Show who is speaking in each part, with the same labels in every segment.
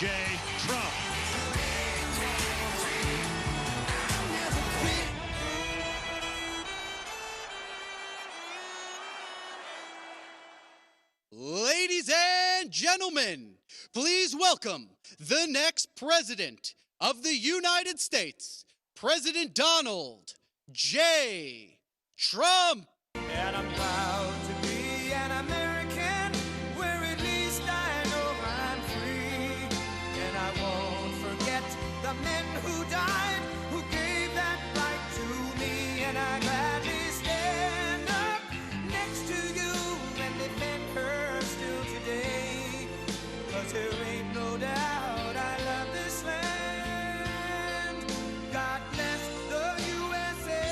Speaker 1: J. Trump.
Speaker 2: Ladies and gentlemen, please welcome the next president of the United States, President Donald J. Trump.
Speaker 3: And I'm proud to be an American, where at least I know I'm free. And I won't forget the men who died, who gave that right to me. And I gladly stand up next to you and defend her still today. 'Cause there ain't no doubt I love this land. God bless the USA.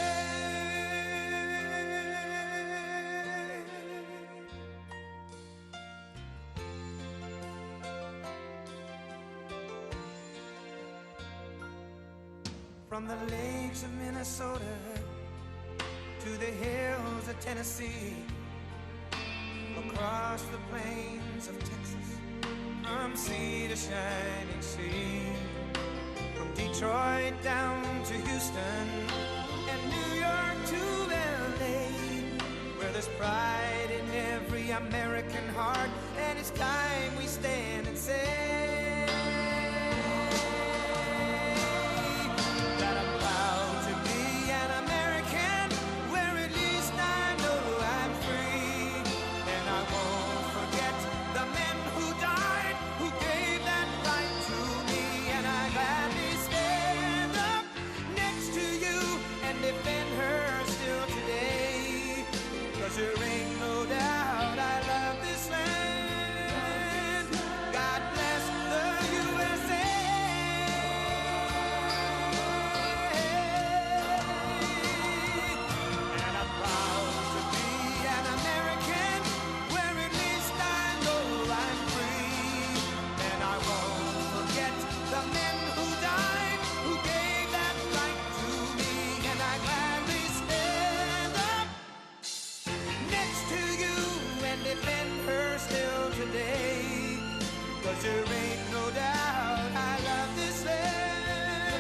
Speaker 3: From the lakes of Minnesota to the hills of Tennessee, across the plains of Texas, from sea to shining sea, from Detroit down to Houston and New York to LA, where there's pride in every American heart, and it's time we stand and say that I'm proud to be an American, where at least I know I'm free. And I won't forget the men who died, who gave that right to me. And I gladly stand up next to you and defend her still today. 'Cause there ain't no doubt I love this land. God bless the USA. And I'm proud to be an American, where at least I know I'm free. And I won't forget the men who died, who gave that right to me. And I gladly stand up next to you and defend her still today. 'Cause there ain't no doubt I love this land.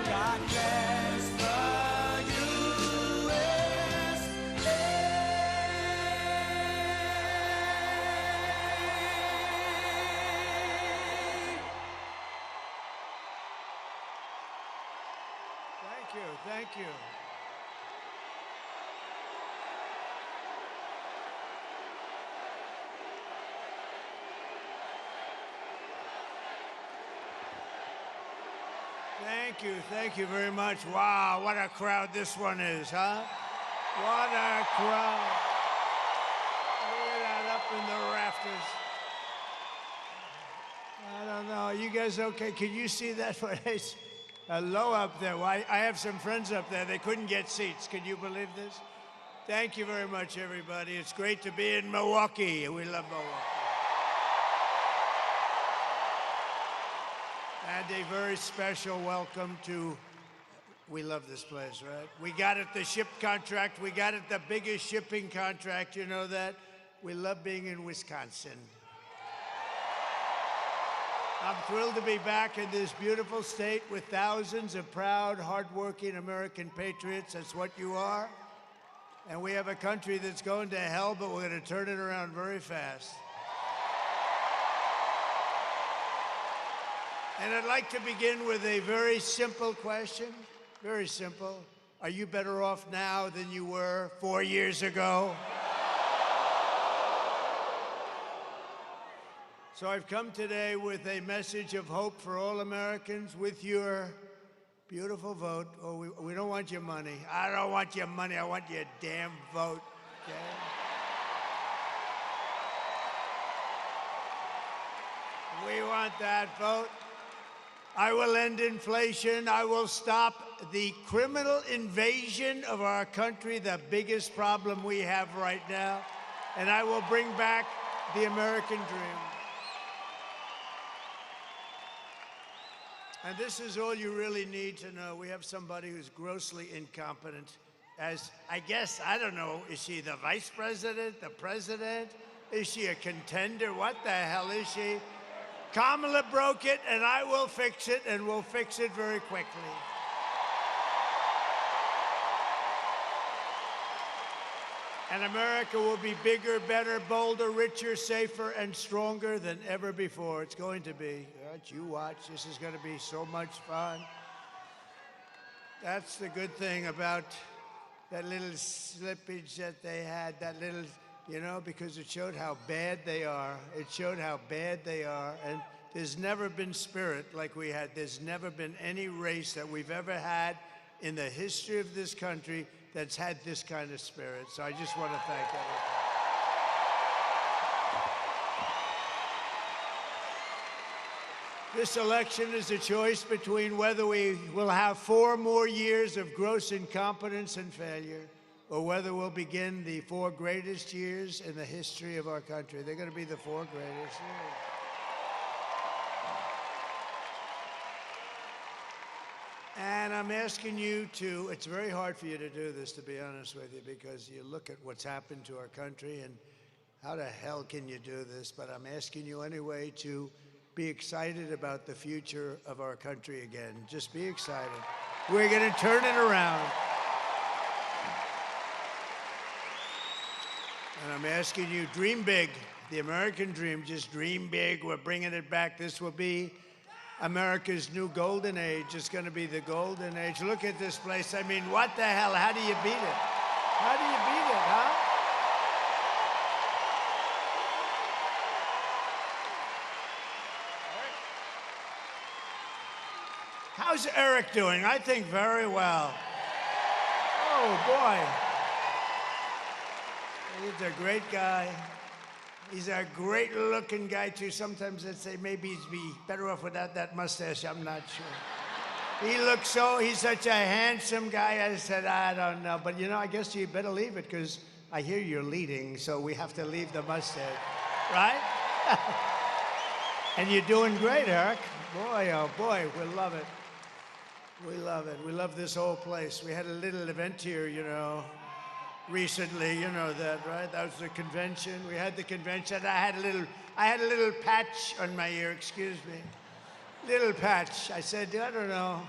Speaker 3: God bless the USA.
Speaker 4: Thank you, thank you. Thank you very much. Wow, what a crowd this one is, huh? What a crowd. Look at that up in the rafters. I don't know, are you guys okay? Can you see that place? Low up there. Well, I have some friends up there. They couldn't get seats. Can you believe this? Thank you very much, everybody. It's great to be in Milwaukee. We love Milwaukee. And a very special welcome to, we love this place, right? We got it, the ship contract. We got it, the biggest shipping contract. You know that? We love being in Wisconsin. I'm thrilled to be back in this beautiful state with thousands of proud, hardworking American patriots. That's what you are. And we have a country that's going to hell, but we're going to turn it around very fast. And I'd like to begin with a very simple question. Very simple. Are you better off now than you were 4 years ago? So I've come today with a message of hope for all Americans with your beautiful vote. Oh, we don't want your money. I don't want your money. I want your damn vote. Okay? We want that vote. I will end inflation. I will stop the criminal invasion of our country, the biggest problem we have right now. And I will bring back the American dream. And this is all you really need to know. We have somebody who's grossly incompetent as, I guess, I don't know, is she the vice president, the president? Is she a contender? What the hell is she? Kamala broke it, and I will fix it, and we'll fix it very quickly. And America will be bigger, better, bolder, richer, safer, and stronger than ever before. It's going to be. Right, you watch. This is going to be so much fun. That's the good thing about that little slippage that they had, that little, you know, because it showed how bad they are. It showed how bad they are. And there's never been spirit like we had. There's never been any race that we've ever had in the history of this country that's had this kind of spirit. So I just want to thank everyone. This election is a choice between whether we will have 4 more years of gross incompetence and failure, or whether we'll begin the 4 greatest years in the history of our country. They're going to be the 4 greatest years. And I'm asking you to, it's very hard for you to do this, to be honest with you, because you look at what's happened to our country and how the hell can you do this? But I'm asking you anyway to be excited about the future of our country again. Just be excited. We're going to turn it around. And I'm asking you, dream big. The American dream, just dream big. We're bringing it back. This will be America's new golden age. It's going to be the golden age. Look at this place. I mean, what the hell? How do you beat it? How do you beat it, huh? How's Eric doing? I think very well. Oh, boy. He's a great guy. He's a great-looking guy, too. Sometimes I'd say maybe he'd be better off without that mustache. I'm not sure. He looks so, he's such a handsome guy. I said, I don't know. But, you know, I guess you better leave it, because I hear you're leading, so we have to leave the mustache. Right? And you're doing great, Eric. Boy, oh, boy, we love it. We love it. We love this whole place. We had a little event here, you know, recently, you know that, right? That was the convention. We had the convention. I had a little patch on my ear, excuse me. Little patch. I said, I don't know.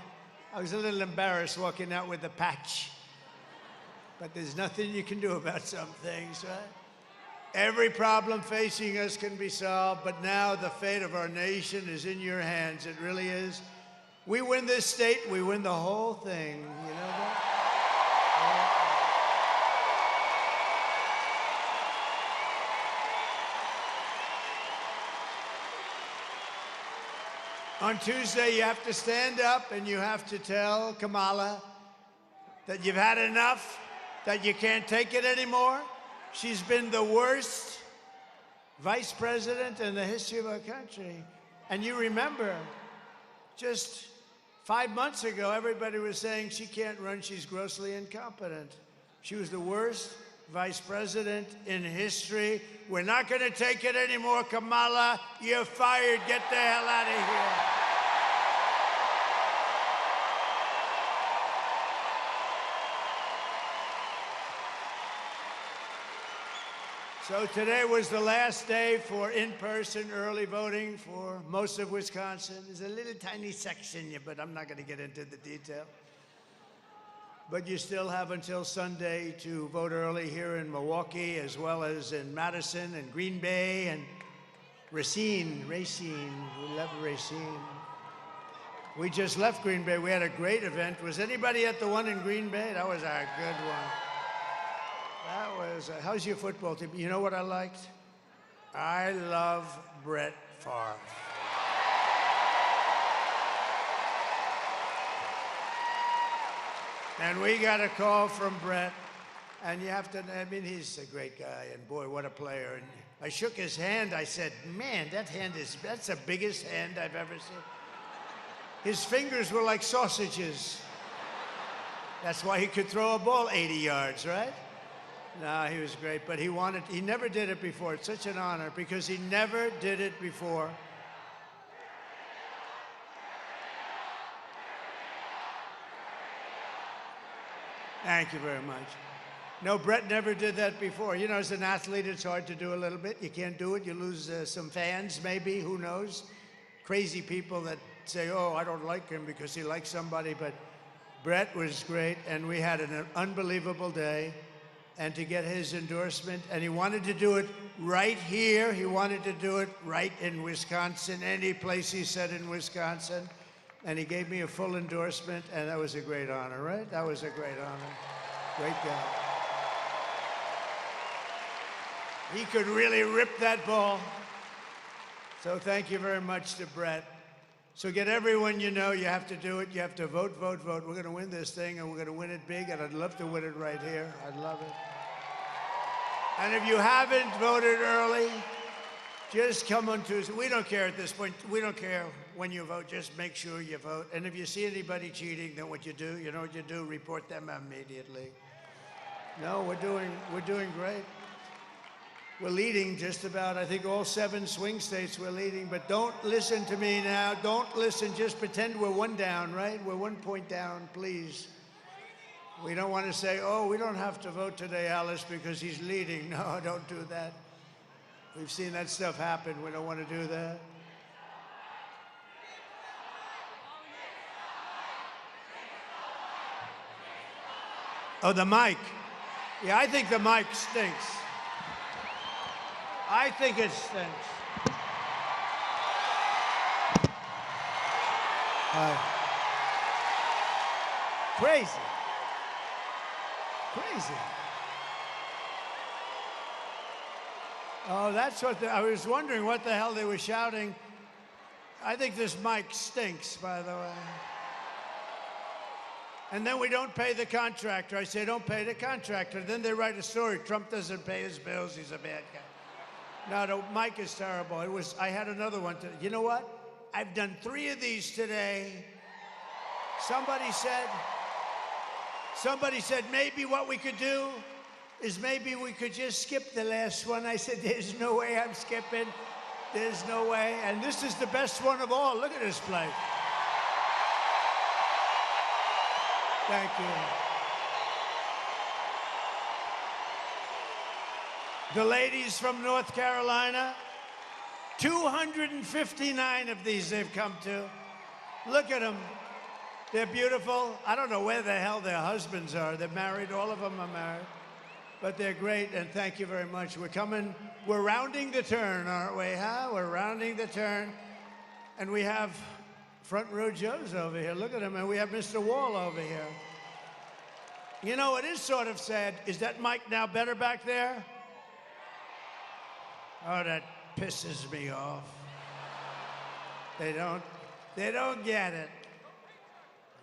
Speaker 4: I was a little embarrassed walking out with a patch. But there's nothing you can do about some things, right? Every problem facing us can be solved, but now the fate of our nation is in your hands. It really is. We win this state, we win the whole thing. You know that? On Tuesday, you have to stand up and you have to tell Kamala that you've had enough, that you can't take it anymore. She's been the worst vice president in the history of our country. And you remember, just 5 months ago, everybody was saying she can't run, she's grossly incompetent. She was the worst vice president in history. We're not going to take it anymore, Kamala. You're fired. Get the hell out of here. So today was the last day for in-person early voting for most of Wisconsin. There's a little tiny section, but I'm not going to get into the detail. But you still have until Sunday to vote early here in Milwaukee, as well as in Madison and Green Bay and Racine. We love Racine. We just left Green Bay. We had a great event. Was anybody at the one in Green Bay? That was a good one. That was, how's your football team? You know what I liked? I love Brett Favre. And we got a call from Brett, and you have to, I mean, he's a great guy, and boy, what a player. And I shook his hand. I said, man, that's the biggest hand I've ever seen. His fingers were like sausages. That's why he could throw a ball 80 yards, right? No, he was great, but he never did it before. It's such an honor because he never did it before. Thank you very much. No, Brett never did that before. You know, as an athlete, it's hard to do a little bit. You can't do it. You lose some fans, maybe, who knows? crazy people that say, oh, I don't like him because he likes somebody, but Brett was great, and we had an unbelievable day. And to get his endorsement, and he wanted to do it right here. He wanted to do it right in Wisconsin, any place he said in Wisconsin. And he gave me a full endorsement, and that was a great honor, right? That was a great honor. Great guy. He could really rip that ball. So thank you very much to Brett. So get everyone you know, you have to do it. You have to vote, vote, vote. We're going to win this thing, and we're going to win it big, and I'd love to win it right here. I'd love it. And if you haven't voted early, just come on Tuesday. We don't care at this point. We don't care when you vote. Just make sure you vote. And if you see anybody cheating, then what you do, you know what you do? Report them immediately. No, we're doing great. We're leading just about, I think, all 7 swing states we're leading. But don't listen to me now. Don't listen. Just pretend we're 1 down, right? We're 1 point down, please. We don't want to say, oh, we don't have to vote today, Alice, because he's leading. No, don't do that. We've seen that stuff happen. We don't want to do that. Oh, the mic. Yeah, I think the mic stinks. I think it stinks. Crazy. Crazy. Oh, that's what I was wondering what the hell they were shouting. I think this mic stinks, by the way. And then we don't pay the contractor. I say, don't pay the contractor. Then they write a story. Trump doesn't pay his bills. He's a bad guy. No, the mic is terrible. I had another one today. You know what? I've done 3 of these today. Somebody said maybe what we could do is maybe we could just skip the last one. I said, there's no way I'm skipping. There's no way. And this is the best one of all. Look at this place. Thank you. The ladies from North Carolina, 259 of these they've come to. Look at them. They're beautiful. I don't know where the hell their husbands are. They're married. All of them are married. But they're great, and thank you very much. We're rounding the turn, aren't we, huh? We're rounding the turn. And we have front row Joes over here. Look at them. And we have Mr. Wall over here. You know, it is sort of sad. Is that mic now better back there? Oh, that pisses me off. They don't get it.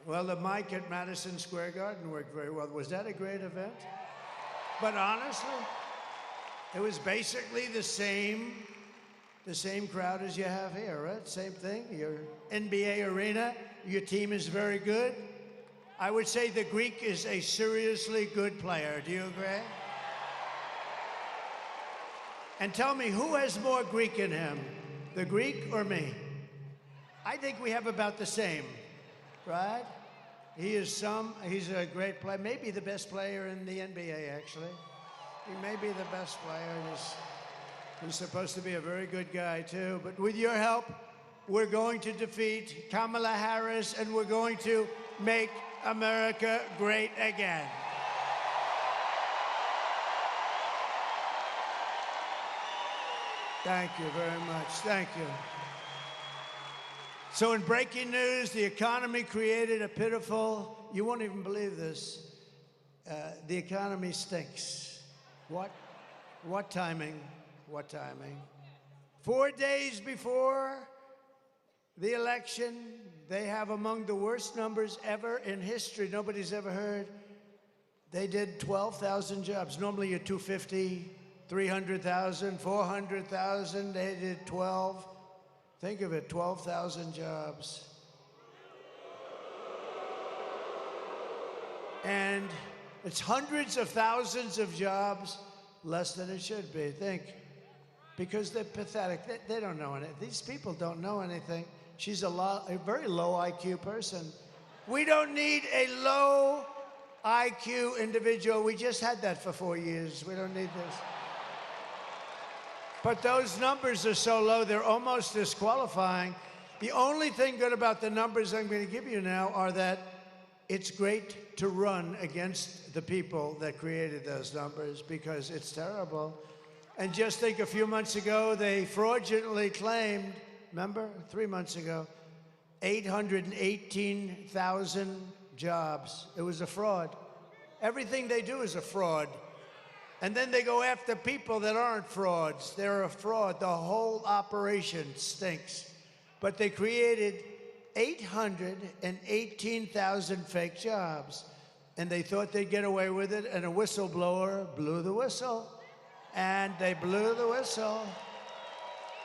Speaker 4: Well, the mic at Madison Square Garden worked very well. Was that a great event? But honestly, it was basically the same crowd as you have here, right? Same thing. Your NBA arena, your team is very good. I would say the Greek is a seriously good player. Do you agree? And tell me, who has more Greek in him, the Greek or me? I think we have about the same, right? He's a great player, maybe the best player in the NBA, actually. He may be the best player. He's supposed to be a very good guy, too. But with your help, we're going to defeat Kamala Harris, and we're going to make America great again. Thank you very much. Thank you. So in breaking news, the economy created a pitiful, you won't even believe this, the economy stinks. What timing? What timing? 4 days before the election, they have among the worst numbers ever in history. Nobody's ever heard. They did 12,000 jobs. Normally you're 250, 300,000, 400,000. They did 12. Think of it, 12,000 jobs. And it's hundreds of thousands of jobs less than it should be. Think. Because they're pathetic. They don't know anything. These people don't know anything. She's a very low IQ person. We don't need a low IQ individual. We just had that for 4 years. We don't need this. But those numbers are so low, they're almost disqualifying. The only thing good about the numbers I'm going to give you now are that it's great to run against the people that created those numbers because it's terrible. And just think, a few months ago, they fraudulently claimed, remember, 3 months ago, 818,000 jobs. It was a fraud. Everything they do is a fraud. And then they go after people that aren't frauds. They're a fraud. The whole operation stinks. But they created 818,000 fake jobs. And they thought they'd get away with it, and a whistleblower blew the whistle. And they blew the whistle.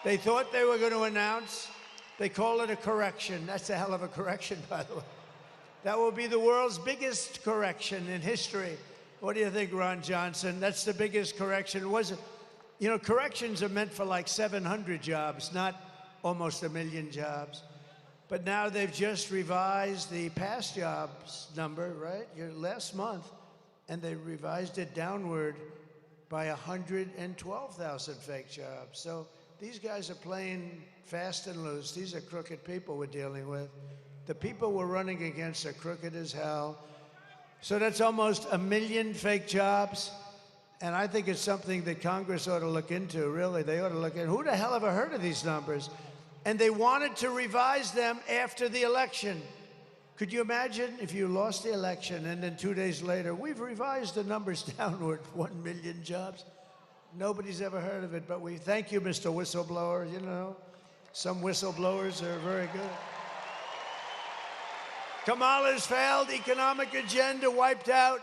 Speaker 4: They thought they were going to announce. They call it a correction. That's a hell of a correction, by the way. That will be the world's biggest correction in history. What do you think, Ron Johnson? That's the biggest correction. Was it? You know, corrections are meant for like 700 jobs, not almost 1 million jobs. But now they've just revised the past jobs number, right? Last month, and they revised it downward by 112,000 fake jobs. So these guys are playing fast and loose. These are crooked people we're dealing with. The people we're running against are crooked as hell. So that's almost 1 million fake jobs. And I think it's something that Congress ought to look into, really. They ought to look at who the hell ever heard of these numbers? And they wanted to revise them after the election. Could you imagine if you lost the election and then 2 days later, we've revised the numbers downward, 1 million jobs? Nobody's ever heard of it, but we thank you, Mr. Whistleblower. You know, some whistleblowers are very good. Kamala's failed economic agenda wiped out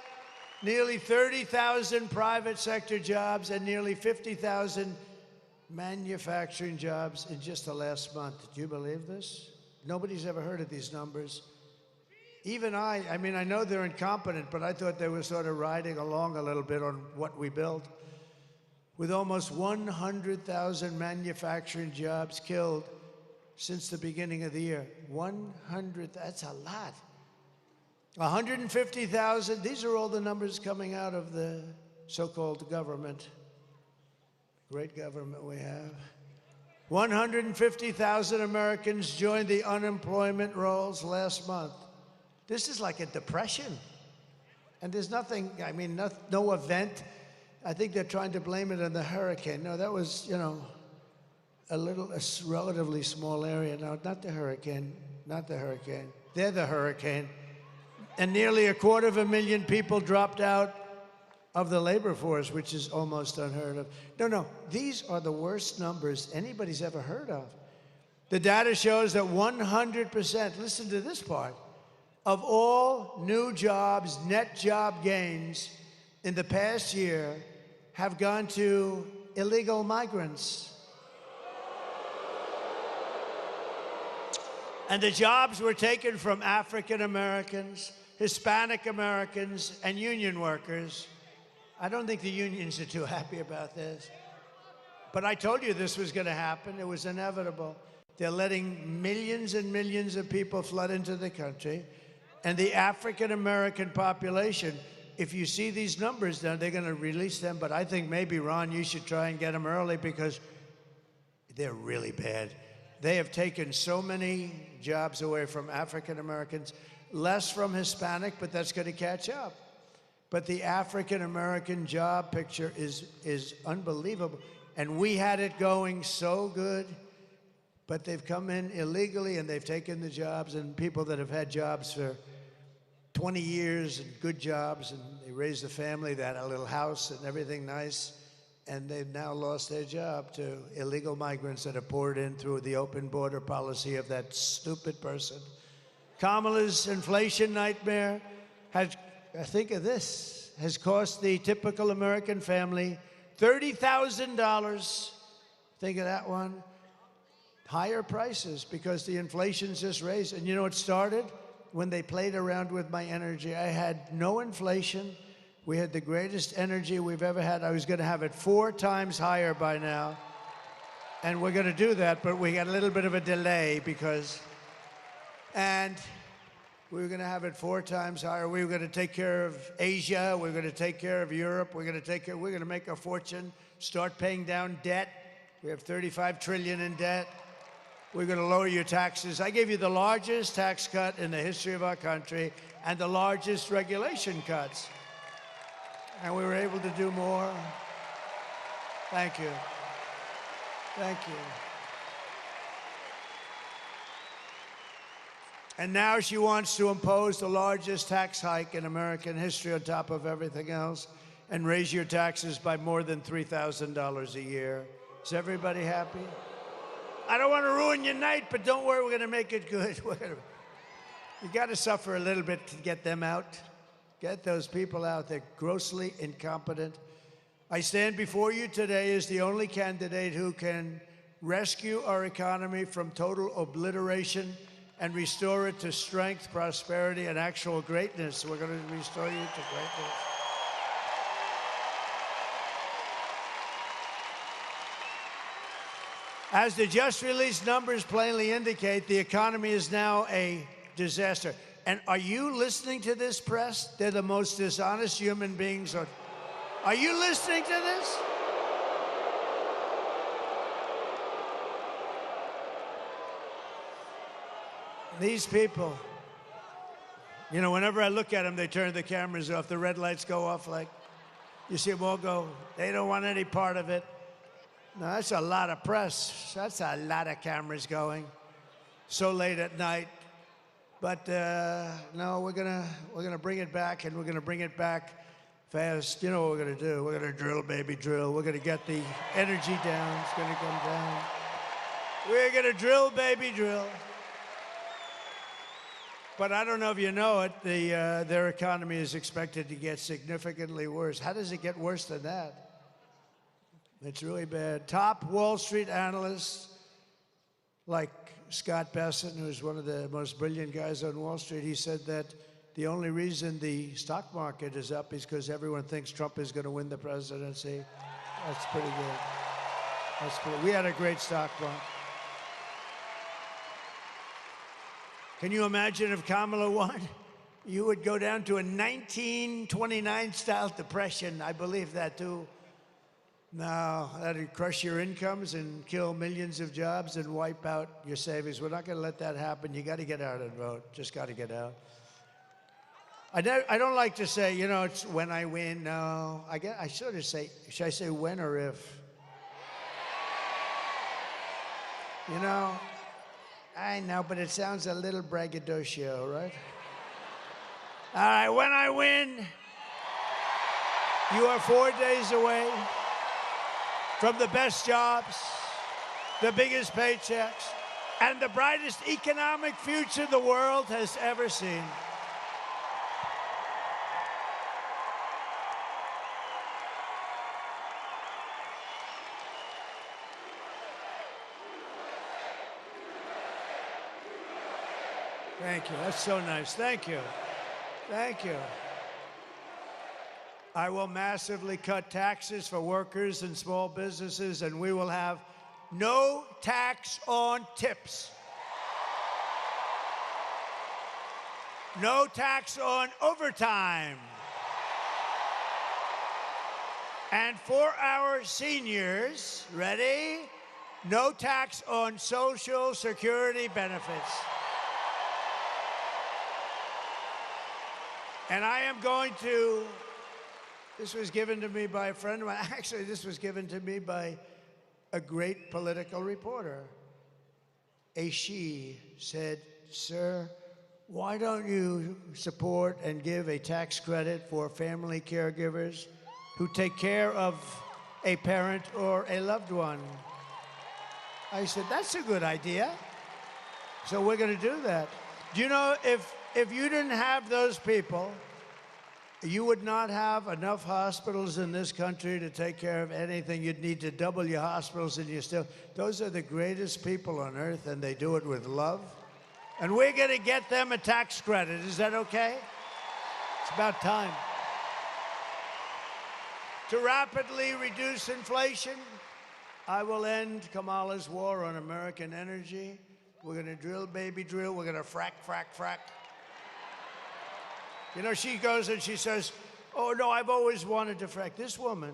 Speaker 4: nearly 30,000 private sector jobs and nearly 50,000 manufacturing jobs in just the last month. Do you believe this? Nobody's ever heard of these numbers. Even I mean, I know they're incompetent, but I thought they were sort of riding along a little bit on what we built. With almost 100,000 manufacturing jobs killed since the beginning of the year. 100, that's a lot. 150,000, these are all the numbers coming out of the so-called government. Great government we have. 150,000 Americans joined the unemployment rolls last month. This is like a depression. And there's nothing, I mean, no event. I think they're trying to blame it on the hurricane. No, that was, you know, a relatively small area. No, not the hurricane, not the hurricane. They're the hurricane. And nearly 250,000 people dropped out of the labor force, which is almost unheard of. No, these are the worst numbers anybody's ever heard of. The data shows that 100%, listen to this part, of all new jobs, net job gains in the past year have gone to illegal migrants. And the jobs were taken from African Americans, Hispanic Americans, and union workers. I don't think the unions are too happy about this. But I told you this was going to happen. It was inevitable. They're letting millions and millions of people flood into the country. And the African American population, if you see these numbers now, they're going to release them. But I think maybe, Ron, you should try and get them early because they're really bad. They have taken so many jobs away from African Americans, less from Hispanic, but that's going to catch up. But the African American job picture is unbelievable. And we had it going so good, but they've come in illegally and they've taken the jobs, and people that have had jobs for 20 years and good jobs, and they raised a family, they had a little house and everything nice, and they've now lost their job to illegal migrants that are poured in through the open border policy of that stupid person. Kamala's inflation nightmare has, think of this, has cost the typical American family $30,000. Think of that one. Higher prices because the inflation's just raised. And you know, it started when they played around with my energy. I had no inflation. We had the greatest energy we've ever had. I was going to have it 4 times higher by now. And we're going to do that, but we got a little bit of a delay because... And we were going to have it 4 times higher. We were going to take care of Asia. We were going to take care of Europe. We're going to make a fortune, start paying down debt. We have $35 trillion in debt. We're going to lower your taxes. I gave you the largest tax cut in the history of our country and the largest regulation cuts. And we were able to do more. Thank you. Thank you. And now she wants to impose the largest tax hike in American history on top of everything else and raise your taxes by more than $3,000 a year. Is everybody happy? I don't want to ruin your night, but don't worry, we're going to make it good. You got to suffer a little bit to get them out. Get those people out. They're grossly incompetent. I stand before you today as the only candidate who can rescue our economy from total obliteration and restore it to strength, prosperity, and actual greatness. We're going to restore you to greatness. As the just released numbers plainly indicate, the economy is now a disaster. And are you listening to this, press? They're the most dishonest human beings. Are you listening to this? These people, you know, whenever I look at them, they turn the cameras off. The red lights go off like, you see them all go, they don't want any part of it. No, that's a lot of press. That's a lot of cameras going so late at night. But no, we're gonna bring it back, and we're gonna bring it back fast. You know what we're gonna do? We're gonna drill, baby, drill. We're gonna get the energy down. It's gonna come down. We're gonna drill, baby, drill. But I don't know if you know it, their economy is expected to get significantly worse. How does it get worse than that? It's really bad. Top Wall Street analysts like Scott Bessent, who's one of the most brilliant guys on Wall Street, he said that the only reason the stock market is up is because everyone thinks Trump is going to win the presidency. That's pretty good. We had a great stock market. Can you imagine if Kamala won? You would go down to a 1929-style depression. I believe that, too. No, that'd crush your incomes and kill millions of jobs and wipe out your savings. We're not going to let that happen. You got to get out and vote. Just got to get out. I don't like to say, you know, it's when I win. No, I sort of say, should I say when or if? You know, I know, but it sounds a little braggadocio, right? All right, when I win, you are 4 days away from the best jobs, the biggest paychecks, and the brightest economic future the world has ever seen. Thank you. That's so nice. Thank you. Thank you. I will massively cut taxes for workers and small businesses, and we will have no tax on tips. No tax on overtime. And for our seniors, ready? No tax on Social Security benefits. And I am going to, this was given to me by a friend of mine. Actually, this was given to me by a great political reporter. She said, "Sir, why don't you support and give a tax credit for family caregivers who take care of a parent or a loved one?" I said, "That's a good idea." So we're going to do that. Do you know, if you didn't have those people, you would not have enough hospitals in this country to take care of anything. You'd need to double your hospitals, and you still, those are the greatest people on earth, and they do it with love. And we're going to get them a tax credit. Is that okay? It's about time. To rapidly reduce inflation, I will end Kamala's war on American energy. We're going to drill, baby, drill. We're going to frack, frack, frack. You know, she goes and she says, "Oh, no, I've always wanted to frack." This woman,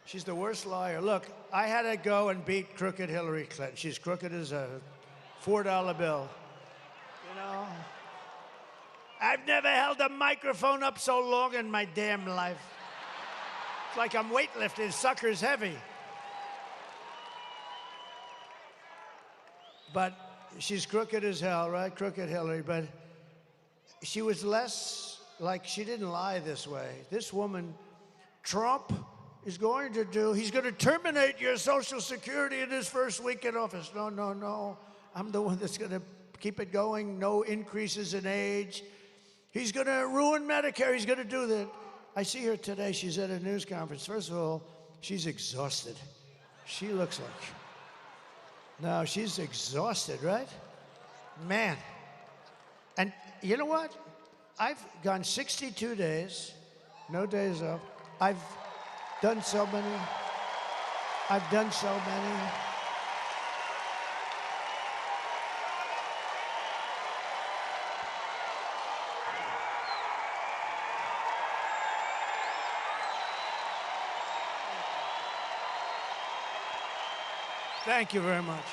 Speaker 4: she's the worst liar. Look, I had to go and beat crooked Hillary Clinton. She's crooked as a $4 bill. You know? I've never held a microphone up so long in my damn life. It's like I'm weightlifting, sucker's heavy. But she's crooked as hell, right? Crooked Hillary, but she was less like, she didn't lie this way. This woman, Trump is going to do, he's going to terminate your Social Security in his first week in office. No, no, no. I'm the one that's going to keep it going. No increases in age. He's going to ruin Medicare. He's going to do that. I see her today. She's at a news conference. First of all, she's exhausted. She looks like, no, she's exhausted, right? Man. And you know what? I've gone 62 days, no days off. I've done so many. Thank you very much.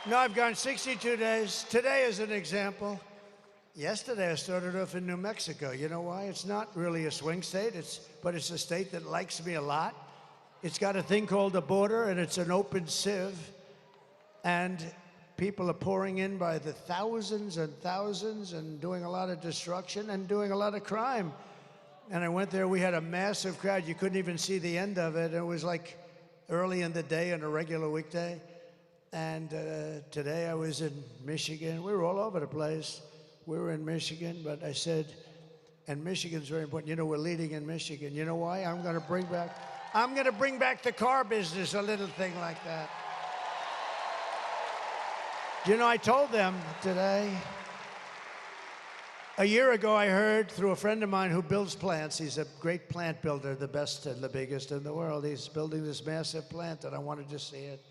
Speaker 4: No, I've gone 62 days. Today is an example. Yesterday I started off in New Mexico. You know why? It's not really a swing state, but it's a state that likes me a lot. It's got a thing called a border, and it's an open sieve. And people are pouring in by the thousands and thousands and doing a lot of destruction and doing a lot of crime. And I went there, we had a massive crowd. You couldn't even see the end of it. It was like early in the day on a regular weekday. And today I was in Michigan. We were all over the place. We were in Michigan, but I said, and Michigan's very important. You know, we're leading in Michigan. You know why? I'm going to bring back the car business, a little thing like that. You know, I told them today, a year ago I heard through a friend of mine who builds plants. He's a great plant builder, the best and the biggest in the world. He's building this massive plant, and I wanted to see it.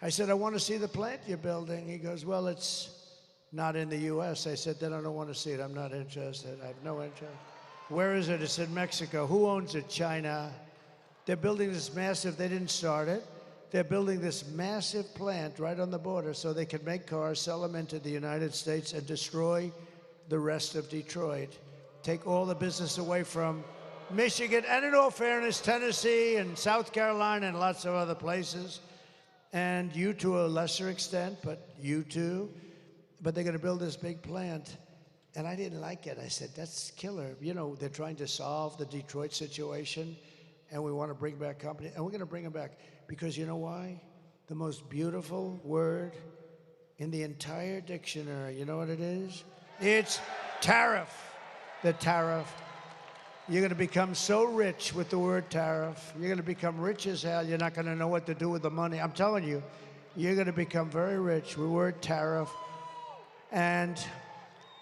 Speaker 4: I said, I want to see the plant you're building. He goes, well, it's not in the U.S. I said, then I don't want to see it. I'm not interested. I have no interest. Where is it? It's in Mexico. Who owns it? China. They're building this massive, they didn't start it. They're building this massive plant right on the border so they can make cars, sell them into the United States, and destroy the rest of Detroit. Take all the business away from Michigan, and in all fairness, Tennessee and South Carolina and lots of other places. And you to a lesser extent, but you too. But they're going to build this big plant. And I didn't like it. I said, that's killer. You know, they're trying to solve the Detroit situation, and we want to bring back company. And we're going to bring them back. Because you know why? The most beautiful word in the entire dictionary, you know what it is? It's tariff. The tariff. You're going to become so rich with the word tariff. You're going to become rich as hell. You're not going to know what to do with the money. I'm telling you, you're going to become very rich with the word tariff. And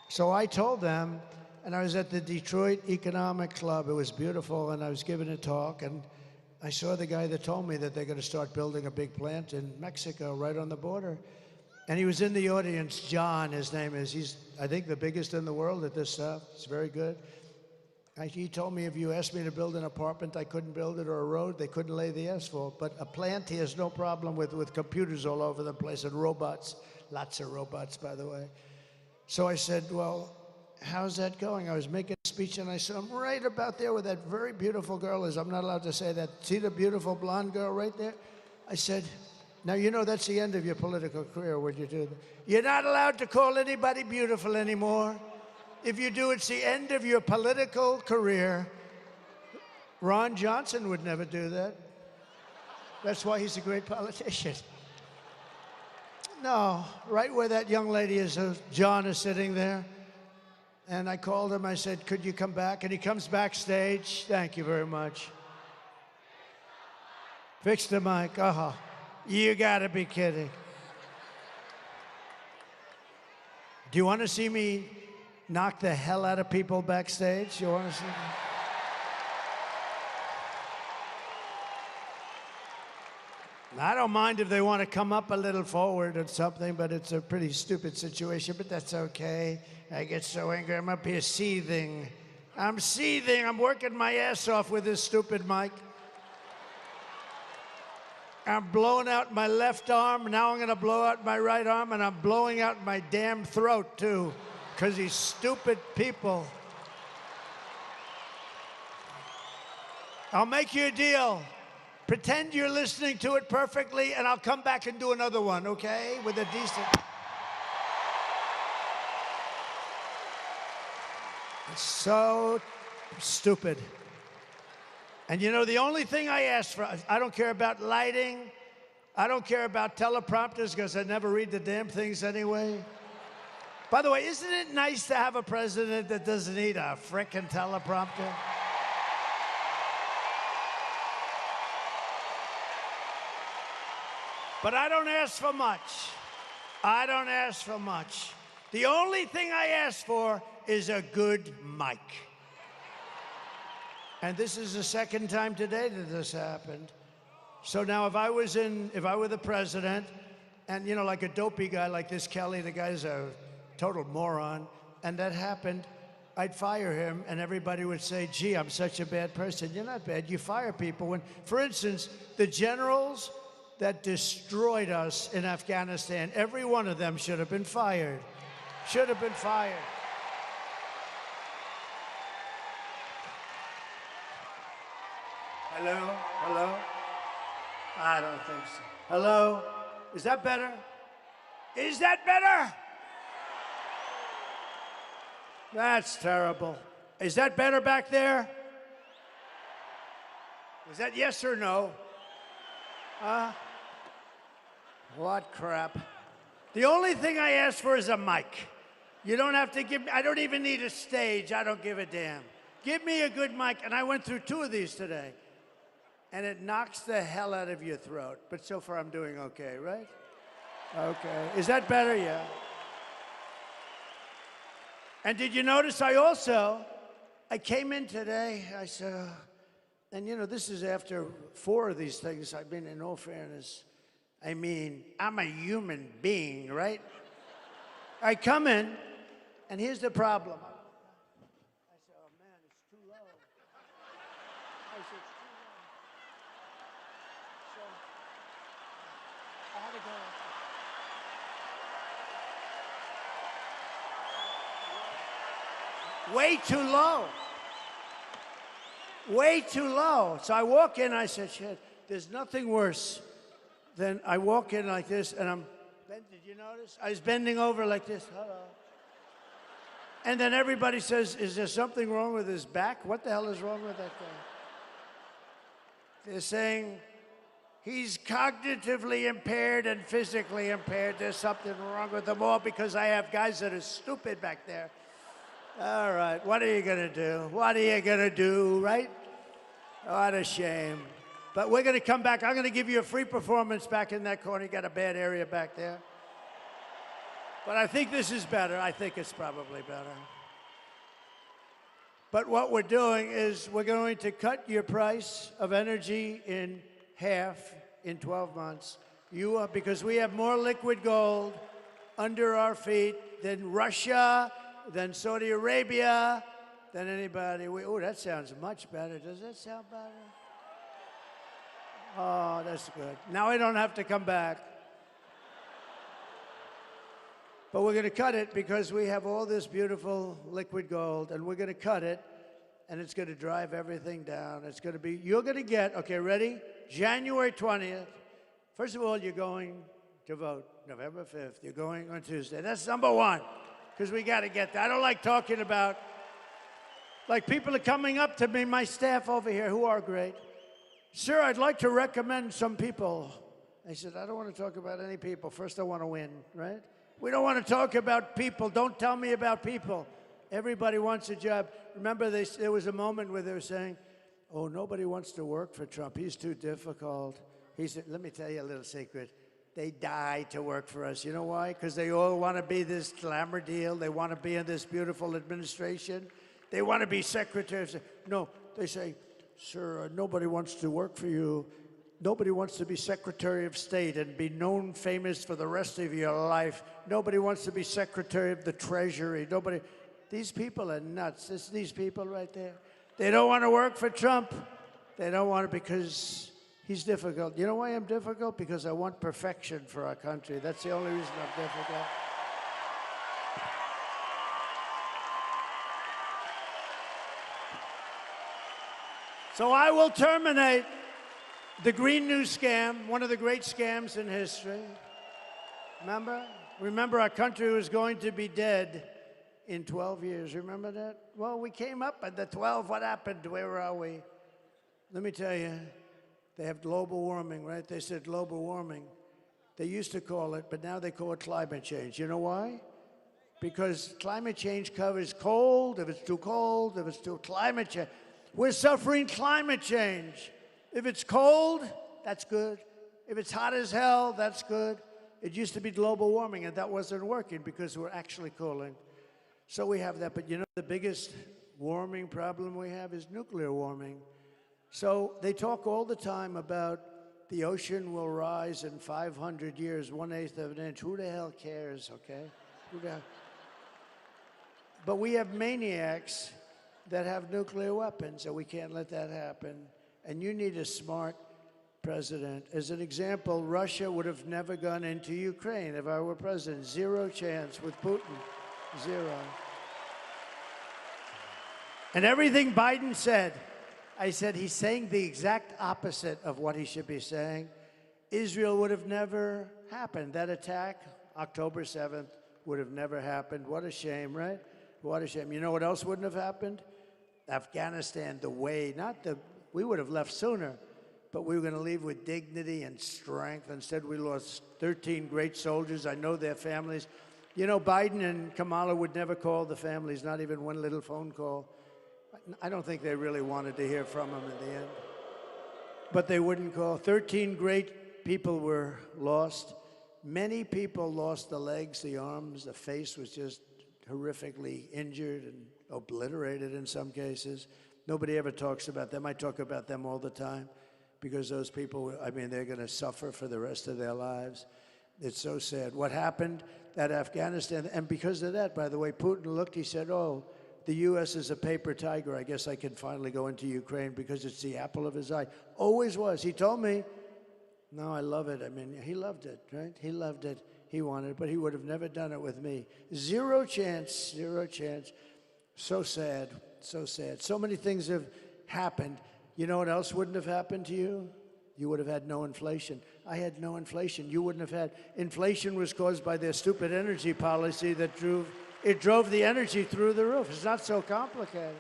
Speaker 4: so I told them, and I was at the Detroit Economic Club. It was beautiful, and I was giving a talk, and I saw the guy that told me that they're going to start building a big plant in Mexico right on the border. And he was in the audience, John, his name is. He's, I think, the biggest in the world at this stuff. It's very good. He told me if you asked me to build an apartment, I couldn't build it, or a road, they couldn't lay the asphalt. But a plant, he has no problem with computers all over the place and robots. Lots of robots, by the way. So I said, well, how's that going? I was making a speech, and I said, I'm right about there where that very beautiful girl is. I'm not allowed to say that. See the beautiful blonde girl right there? I said, now, you know that's the end of your political career when you do that. You're not allowed to call anybody beautiful anymore. If you do, it's the end of your political career. Ron Johnson would never do that. That's why he's a great politician. No, right where that young lady is, John is sitting there. And I called him, I said, could you come back? And he comes backstage. Thank you very much. Fix the mic. Uh-huh. You gotta be kidding. Do you want to see me knock the hell out of people backstage? You want to see me? I don't mind if they want to come up a little forward or something, but it's a pretty stupid situation, but that's okay. I get so angry, I'm up here seething. I'm seething, I'm working my ass off with this stupid mic. I'm blowing out my left arm. Now I'm going to blow out my right arm, and I'm blowing out my damn throat, too, because these stupid people. I'll make you a deal. Pretend you're listening to it perfectly, and I'll come back and do another one, okay? With a decent... It's so stupid. And you know, the only thing I ask for, I don't care about lighting. I don't care about teleprompters because I never read the damn things anyway. By the way, isn't it nice to have a president that doesn't need a frickin' teleprompter? But I don't ask for much. I don't ask for much. The only thing I ask for is a good mic. And this is the second time today that this happened. So now if I were the president, and you know, like a dopey guy like this Kelly, the guy's a total moron, and that happened, I'd fire him, and everybody would say, gee, I'm such a bad person. You're not bad, you fire people. When, for instance, the generals that destroyed us in Afghanistan, every one of them should have been fired. Should have been fired. Hello? Hello? I don't think so. Hello? Is that better? Is that better? That's terrible. Is that better back there? Is that yes or no? What crap. The only thing I ask for is a mic. You don't have to give me, I don't even need a stage. I don't give a damn. Give me a good mic. And I went through 2 of these today. And it knocks the hell out of your throat. But so far I'm doing okay, right? Okay. Is that better? Yeah. And did you notice I came in today, I said, and you know, this is after 4 of these things. I've been, in all fairness, I mean, I'm a human being, right? I come in, and here's the problem. I said, oh man, it's too low. I said, it's too low. So, I had to go. Way too low. Way too low. So I walk in, I said, shit, there's nothing worse than I walk in like this, and I'm, did you notice? I was bending over like this, hello. And then everybody says, is there something wrong with his back? What the hell is wrong with that guy? They're saying, he's cognitively impaired and physically impaired. There's something wrong with them all because I have guys that are stupid back there. All right, what are you gonna do? What are you gonna do, right? What a shame. But we're gonna come back. I'm gonna give you a free performance back in that corner. You got a bad area back there. But I think this is better. I think it's probably better. But what we're doing is we're going to cut your price of energy in half in 12 months. Because we have more liquid gold under our feet than Russia, than Saudi Arabia, than anybody. Oh, that sounds much better. Does that sound better? Oh, that's good. Now I don't have to come back. But we're going to cut it because we have all this beautiful liquid gold, and we're going to cut it, and it's going to drive everything down. It's going to be, you're going to get, okay, ready? January 20th. First of all, you're going to vote. November 5th, you're going on Tuesday. That's number one, because we got to get that. I don't like talking about, like people are coming up to me, my staff over here, who are great. Sir, I'd like to recommend some people. I said, I don't want to talk about any people. First, I want to win, right? We don't want to talk about people. Don't tell me about people. Everybody wants a job. Remember, there was a moment where they were saying, oh, nobody wants to work for Trump. He's too difficult. He said, let me tell you a little secret. They die to work for us. You know why? Because they all want to be this glamour deal. They want to be in this beautiful administration. They want to be secretaries. No, they say, sir, nobody wants to work for you. Nobody wants to be Secretary of State and be known famous for the rest of your life. Nobody wants to be Secretary of the Treasury. Nobody. These people are nuts. These people right there. They don't want to work for Trump. They don't want to because He's difficult. You know why I'm difficult? Because I want perfection for our country. That's the only reason I'm difficult. So I will terminate the Green New Scam, one of the great scams in history. Remember? Remember, our country was going to be dead in 12 years. Remember that? Well, we came up at the 12. What happened? Where are we? Let me tell you, they have global warming, right? They said global warming. They used to call it, but now they call it climate change. You know why? Because climate change covers cold, if it's too cold, if it's too climate change. We're suffering climate change. If it's cold, that's good. If it's hot as hell, that's good. It used to be global warming, and that wasn't working because we're actually cooling. So we have that. But you know, the biggest warming problem we have is nuclear warming. So they talk all the time about the ocean will rise in 500 years, 1/8 of an inch. Who the hell cares, okay? Who the hell? But we have maniacs that have nuclear weapons, and we can't let that happen. And you need a smart president. As an example, Russia would have never gone into Ukraine if I were president. Zero chance with Putin. Zero. And everything Biden said, I said he's saying the exact opposite of what he should be saying. Israel would have never happened. That attack, October 7th, would have never happened. What a shame, right? What a shame. You know what else wouldn't have happened? Afghanistan, the way, we would have left sooner, but we were going to leave with dignity and strength. Instead, we lost 13 great soldiers. I know their families. You know, Biden and Kamala would never call the families, not even one little phone call. I don't think they really wanted to hear from them in the end. But they wouldn't call. 13 great people were lost. Many people lost the legs, the arms, the face was just horrifically injured and obliterated in some cases. Nobody ever talks about them. I talk about them all the time because those people, I mean, they're going to suffer for the rest of their lives. It's so sad. What happened at Afghanistan, and because of that, by the way, Putin looked, he said, oh, the U.S. is a paper tiger. I guess I can finally go into Ukraine because it's the apple of his eye. Always was. He told me, no, I love it. I mean, he loved it, right? He loved it. He wanted it, but he would have never done it with me. Zero chance, zero chance. So sad, so sad. So many things have happened. You know what else wouldn't have happened to you? You would have had no inflation. I had no inflation. You wouldn't have had. Inflation was caused by their stupid energy policy that drove the energy through the roof. It's not so complicated.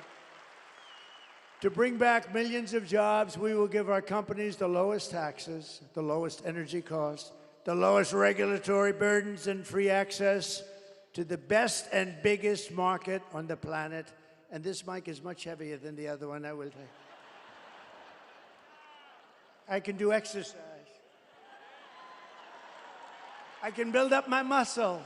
Speaker 4: To bring back millions of jobs, we will give our companies the lowest taxes, the lowest energy costs, the lowest regulatory burdens, and free access to the best and biggest market on the planet. And this mic is much heavier than the other one. I will take. I can do exercise. I can build up my muscle.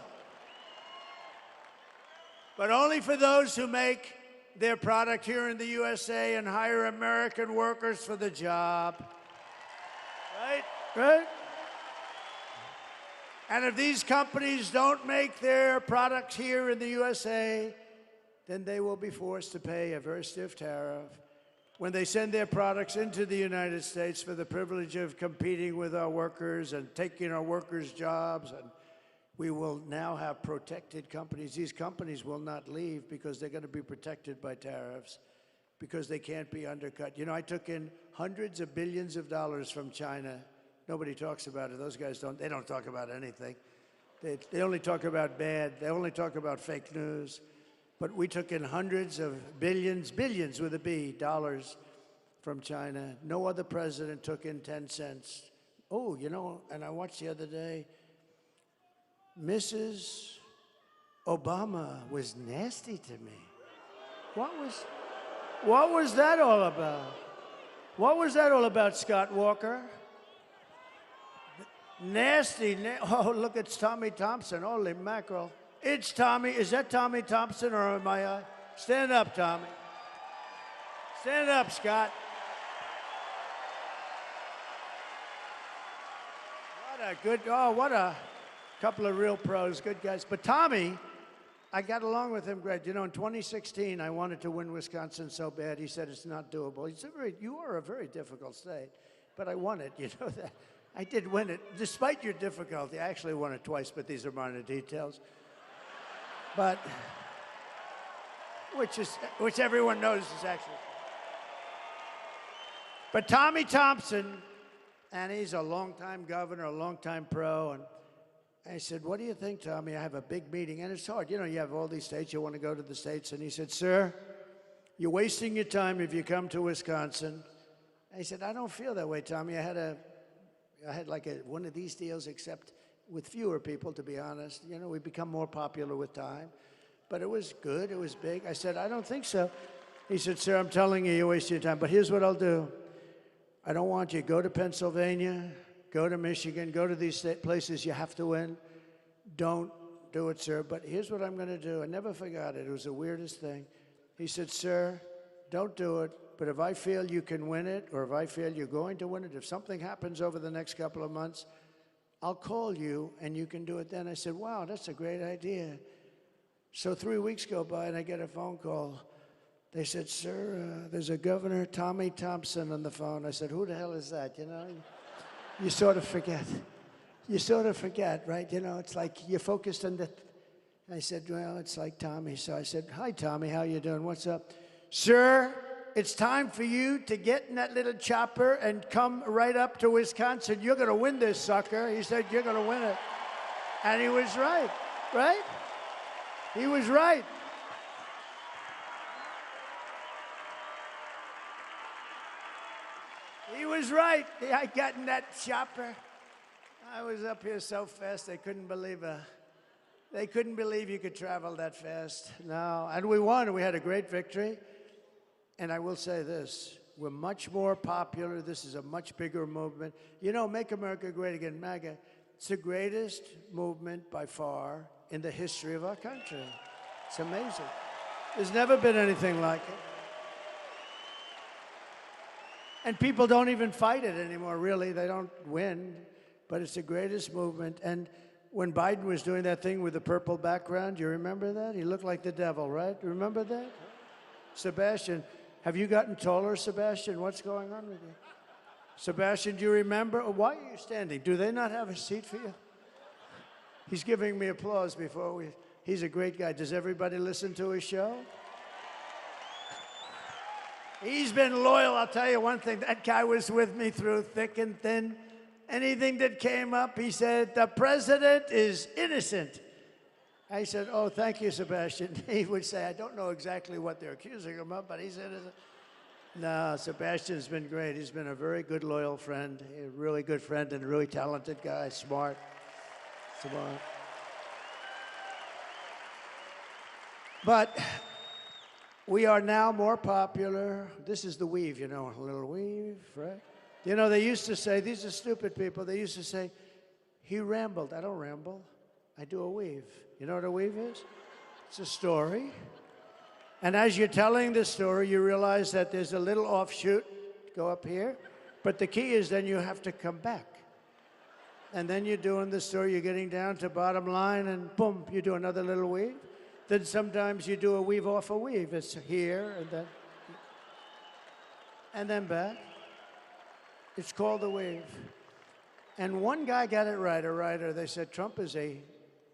Speaker 4: But only for those who make their product here in the USA and hire American workers for the job. Right? Right? And if these companies don't make their products here in the USA, then they will be forced to pay a very stiff tariff when they send their products into the United States for the privilege of competing with our workers and taking our workers' jobs. And we will now have protected companies. These companies will not leave because they're going to be protected by tariffs because they can't be undercut. You know, I took in hundreds of billions of dollars from China. Nobody talks about it. Those guys don't talk about anything. They only talk about bad. They only talk about fake news. But we took in hundreds of billions with a B, dollars from China. No other president took in 10 cents. Oh, you know, and I watched the other day, Mrs. Obama was nasty to me. What was that all about? What was that all about, Scott Walker? Nasty. Oh, look, it's Tommy Thompson. Holy mackerel. It's Tommy. Is that Tommy Thompson or am I? Stand up, Tommy. Stand up, Scott. What a couple of real pros, good guys. But Tommy, I got along with him great. You know, in 2016, I wanted to win Wisconsin so bad. He said it's not doable. He said, you are a very difficult state. but I won it, you know that. I did win it. Despite your difficulty, I actually won it twice, but these are minor details. But, which everyone knows is actually. But Tommy Thompson, and he's a longtime governor, a longtime pro, and I said, what do you think, Tommy? I have a big meeting, and it's hard. You know, you have all these states, you want to go to the states, and he said, sir, you're wasting your time if you come to Wisconsin. I said, I don't feel that way, Tommy. I had like one of these deals, except with fewer people, to be honest. You know, we become more popular with time. But it was good, it was big. I said, I don't think so. He said, sir, I'm telling you, you're wasting your time. But here's what I'll do. I don't want you to go to Pennsylvania, go to Michigan, go to these places you have to win. Don't do it, sir. But here's what I'm going to do. I never forgot it. It was the weirdest thing. He said, sir, don't do it. But if I feel you can win it, or if I feel you're going to win it, if something happens over the next couple of months, I'll call you and you can do it then. I said, wow, that's a great idea. So 3 weeks go by and I get a phone call. They said, sir, there's a Governor Tommy Thompson on the phone. I said, who the hell is that? You know, you sort of forget. You sort of forget, right? You know, it's like you're focused on the. I said, well, it's like Tommy. So I said, hi, Tommy, how you doing? What's up? Sir, it's time for you to get in that little chopper and come right up to Wisconsin. You're going to win this, sucker. He said, you're going to win it. And he was right, right? He was right. He was right. I got in that chopper. I was up here so fast they couldn't believe they couldn't believe you could travel that fast. No, and we won. We had a great victory. And I will say this, we're much more popular. This is a much bigger movement. You know, Make America Great Again, MAGA, it's the greatest movement by far in the history of our country. It's amazing. There's never been anything like it. And people don't even fight it anymore, really. They don't win, but it's the greatest movement. And when Biden was doing that thing with the purple background, you remember that? He looked like the devil, right? Remember that? Sebastian, have you gotten taller, Sebastian? What's going on with you? Sebastian, do you remember? Why are you standing? Do they not have a seat for you? He's giving me applause before we... He's a great guy. Does everybody listen to his show? He's been loyal. I'll tell you one thing. That guy was with me through thick and thin. Anything that came up, he said, the president is innocent. I said, oh, thank you, Sebastian. He would say, I don't know exactly what they're accusing him of, but he said, no, Sebastian's been great. He's been a very good, loyal friend, a really good friend and a really talented guy, smart. But we are now more popular. This is the weave, you know, a little weave, right? You know, they used to say, these are stupid people, they used to say, he rambled. I don't ramble. I do a weave. You know what a weave is? It's a story. And as you're telling the story, you realize that there's a little offshoot, go up here. But the key is then you have to come back. And then you're doing the story, you're getting down to bottom line, and boom, you do another little weave. Then sometimes you do a weave off a weave. It's here, and then back. It's called a weave. And one guy got it right, a writer. They said, Trump is a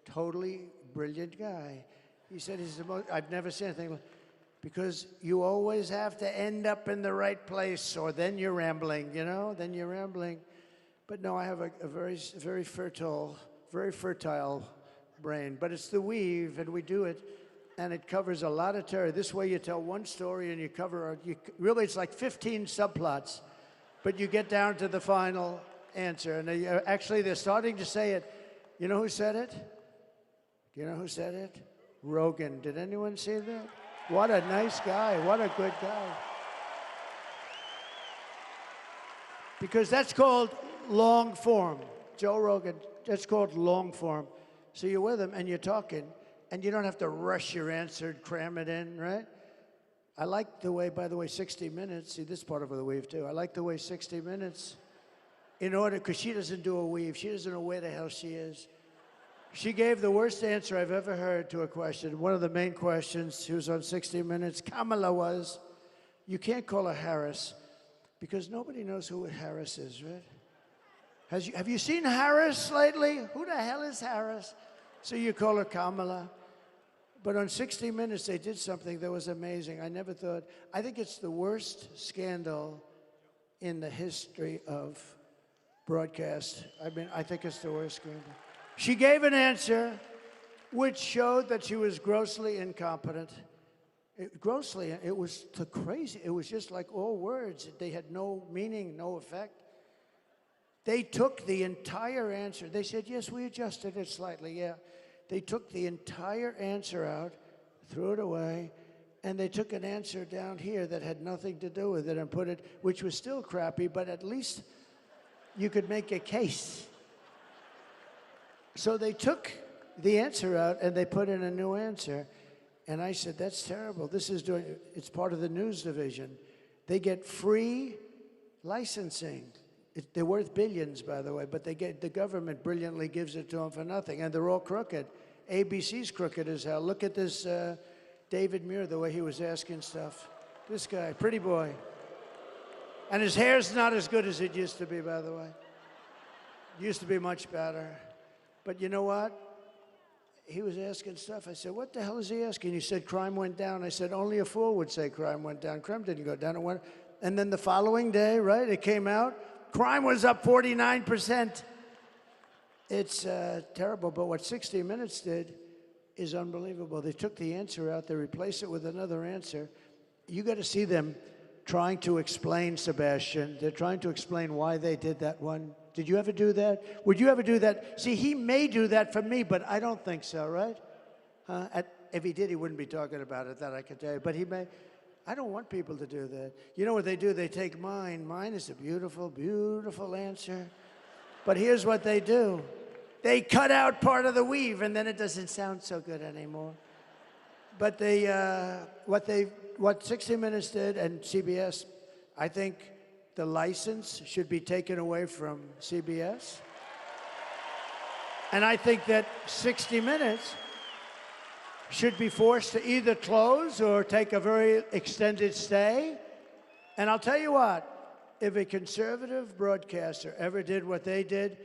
Speaker 4: totally brilliant guy. He said, he's the most, I've never seen anything like, because you always have to end up in the right place, or then you're rambling, you know, then you're rambling. But no, I have a very fertile brain. But it's the weave, and we do it, and it covers a lot of territory. This way you tell one story, and you cover, really it's like 15 subplots, but you get down to the final answer. And actually, they're starting to say it. You know who said it? Do you know who said it? Rogan. Did anyone see that? What a nice guy. What a good guy. Because that's called long form. Joe Rogan, that's called long form. So you're with him and you're talking, and you don't have to rush your answer and cram it in, right? I like the way, by the way, 60 Minutes, see this part of the weave too. I like the way 60 Minutes, in order, because she doesn't do a weave. She doesn't know where the hell she is. She gave the worst answer I've ever heard to a question. One of the main questions, she was on 60 Minutes, Kamala was, you can't call her Harris. because nobody knows who Harris is, right? Have you seen Harris lately? Who the hell is Harris? So you call her Kamala. But on 60 Minutes, they did something that was amazing. I never thought. I think it's the worst scandal in the history of broadcast. I think it's the worst scandal. She gave an answer which showed that she was grossly incompetent. It was crazy. It was just like all words. They had no meaning, no effect. They took the entire answer. They said, yes, we adjusted it slightly, yeah. They took the entire answer out, threw it away, and they took an answer down here that had nothing to do with it and put it, which was still crappy, but at least you could make a case. So they took the answer out and they put in a new answer. And I said, that's terrible. It's part of the news division. They get free licensing. They're worth billions, by the way, but the government brilliantly gives it to them for nothing, and they're all crooked. ABC's crooked as hell. Look at this David Muir, the way he was asking stuff. This guy, pretty boy. And his hair's not as good as it used to be, by the way. It used to be much better. But you know what? He was asking stuff. I said, what the hell is he asking? He said, crime went down. I said, only a fool would say crime went down. Crime didn't go down. It went. And then the following day, right, it came out. Crime was up 49%. It's terrible, but what 60 Minutes did is unbelievable. They took the answer out, they replaced it with another answer. You got to see them trying to explain, Sebastian. They're trying to explain why they did that one. Did you ever do that? Would you ever do that? See, he may do that for me, but I don't think so, right? If he did, he wouldn't be talking about it, that I can tell you. But he may. I don't want people to do that. You know what they do? They take mine. Mine is a beautiful, beautiful answer. But here's what they do. They cut out part of the weave, and then it doesn't sound so good anymore. But what 60 Minutes did, and CBS, I think the license should be taken away from CBS. And I think that 60 Minutes should be forced to either close or take a very extended stay. And I'll tell you what, if a conservative broadcaster ever did what they did,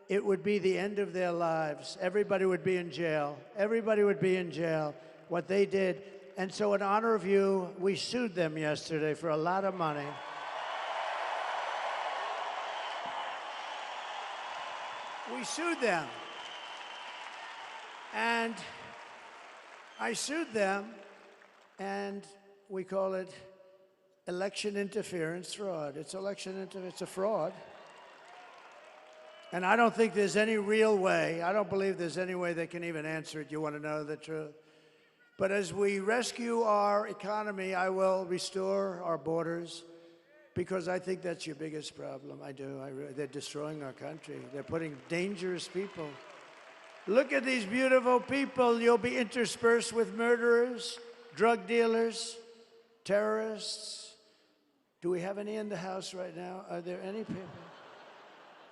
Speaker 4: it would be the end of their lives. Everybody would be in jail. Everybody would be in jail, what they did. And so in honor of you, we sued them yesterday for a lot of money. We sued them. And I sued them, and we call it election interference fraud. It's it's a fraud. And I don't think there's any real way, I don't believe there's any way they can even answer it. You want to know the truth? But as we rescue our economy, I will restore our borders, because I think that's your biggest problem. I do. They're destroying our country. They're putting dangerous people. Look at these beautiful people. You'll be interspersed with murderers, drug dealers, terrorists. Do we have any in the house right now? Are there any people?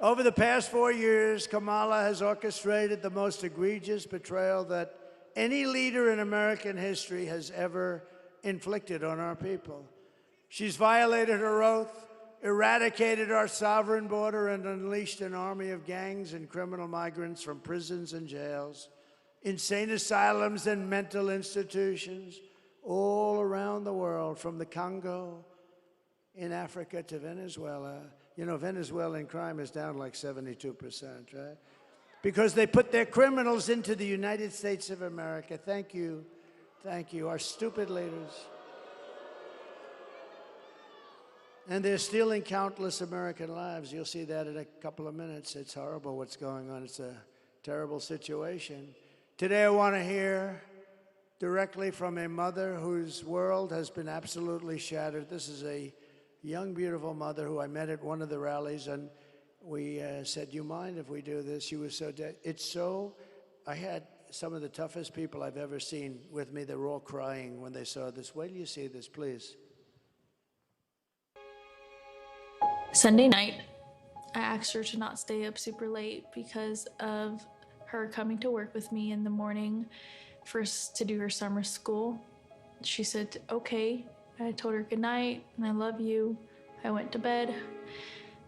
Speaker 4: Over the past 4 years, Kamala has orchestrated the most egregious betrayal that any leader in American history has ever inflicted on our people. She's violated her oath, eradicated our sovereign border, and unleashed an army of gangs and criminal migrants from prisons and jails, insane asylums and mental institutions all around the world, from the Congo in Africa to Venezuela. You know, Venezuelan crime is down like 72%, right? Because they put their criminals into the United States of America. Thank you. Thank you. Our stupid leaders. And they're stealing countless American lives. You'll see that in a couple of minutes. It's horrible what's going on. It's a terrible situation. Today I want to hear directly from a mother whose world has been absolutely shattered. This is a young, beautiful mother who I met at one of the rallies, and we said, do you mind if we do this? She was so dead. I had some of the toughest people I've ever seen with me. They were all crying when they saw this. Wait till you see this, please.
Speaker 1: Sunday night, I asked her to not stay up super late because of her coming to work with me in the morning to do her summer school. She said, okay. I told her good night and I love you. I went to bed,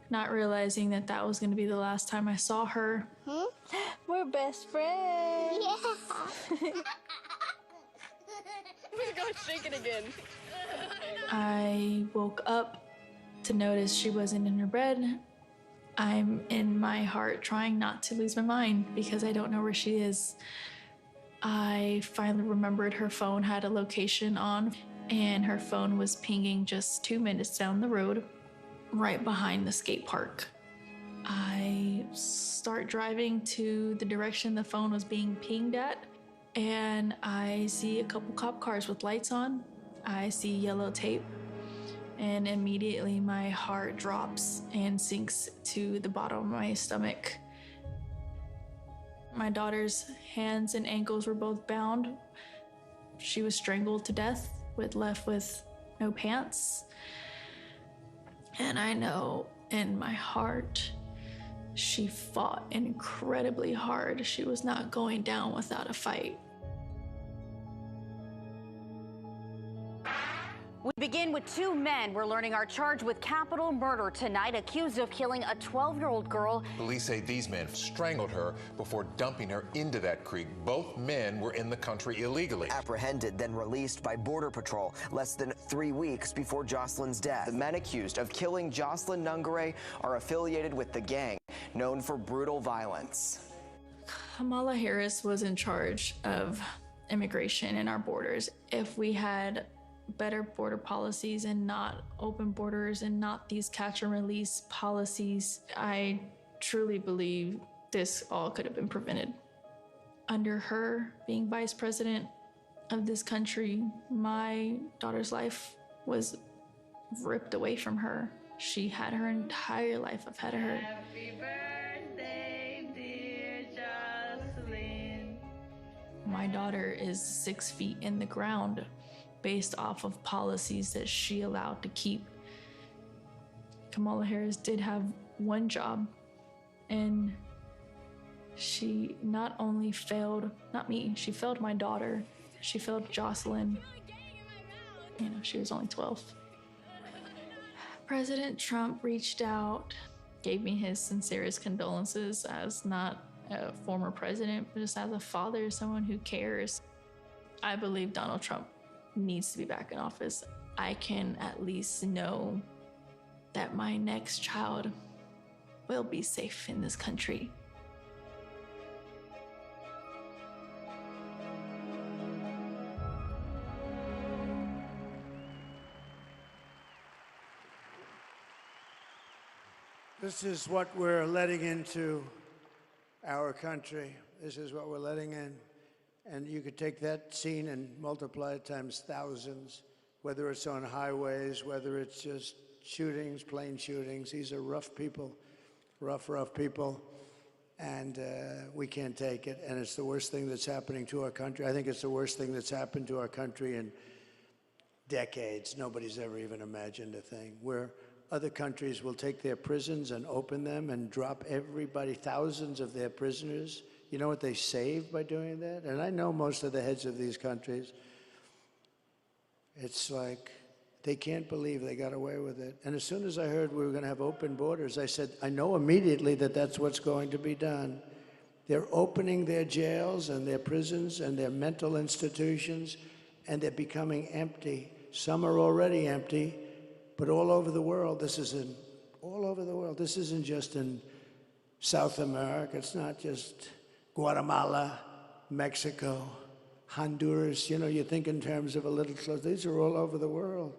Speaker 1: not realizing that that was going to be the last time I saw her.
Speaker 5: We're best friends.
Speaker 6: Yeah.
Speaker 5: We're going shaking again.
Speaker 1: I woke up to notice she wasn't in her bed. I'm in my heart trying not to lose my mind because I don't know where she is. I finally remembered her phone had a location on, and her phone was pinging just 2 minutes down the road, right behind the skate park. I start driving to the direction the phone was being pinged at, and I see a couple cop cars with lights on. I see yellow tape, and immediately my heart drops and sinks to the bottom of my stomach. My daughter's hands and ankles were both bound. She was strangled to death, left with no pants. And I know in my heart, she fought incredibly hard. She was not going down without a fight.
Speaker 7: We begin with two men we're learning are charged with capital murder tonight, accused of killing a 12-year-old girl.
Speaker 8: Police say these men strangled her before dumping her into that creek. Both men were in the country illegally.
Speaker 9: Apprehended, then released by Border Patrol less than 3 weeks before Jocelyn's death. The men accused of killing Jocelyn Nungare are affiliated with the gang, known for brutal violence.
Speaker 1: Kamala Harris was in charge of immigration in our borders. If we had better border policies and not open borders and not these catch and release policies, I truly believe this all could have been prevented. Under her being vice president of this country, my daughter's life was ripped away from her. She had her entire life ahead of her.
Speaker 5: Happy birthday, dear Jocelyn.
Speaker 1: My daughter is 6 feet in the ground based off of policies that she allowed to keep. Kamala Harris did have one job, and she not only failed, not me, she failed my daughter, she failed Jocelyn. You know, she was only 12. President Trump reached out, gave me his sincerest condolences as not a former president, but just as a father, someone who cares. I believe Donald Trump needs to be back in office. I can at least know that my next child will be safe in this country.
Speaker 4: This is what we're letting into our country. This is what we're letting in. And you could take that scene and multiply it times thousands, whether it's on highways, whether it's just shootings, plane shootings. These are rough people, rough people. And we can't take it. And it's the worst thing that's happening to our country. I think it's the worst thing that's happened to our country in decades. Nobody's ever even imagined a thing where other countries will take their prisons and open them and drop everybody, thousands of their prisoners. You know what they save by doing that? And I know most of the heads of these countries. It's like they can't believe they got away with it. And as soon as I heard we were going to have open borders, I said, I know immediately that that's what's going to be done. They're opening their jails and their prisons and their mental institutions, and they're becoming empty. Some are already empty, but all over the world. This is all over the world. This isn't just in South America. It's not just Guatemala, Mexico, Honduras. You know, you think in terms of a little close. These are all over the world.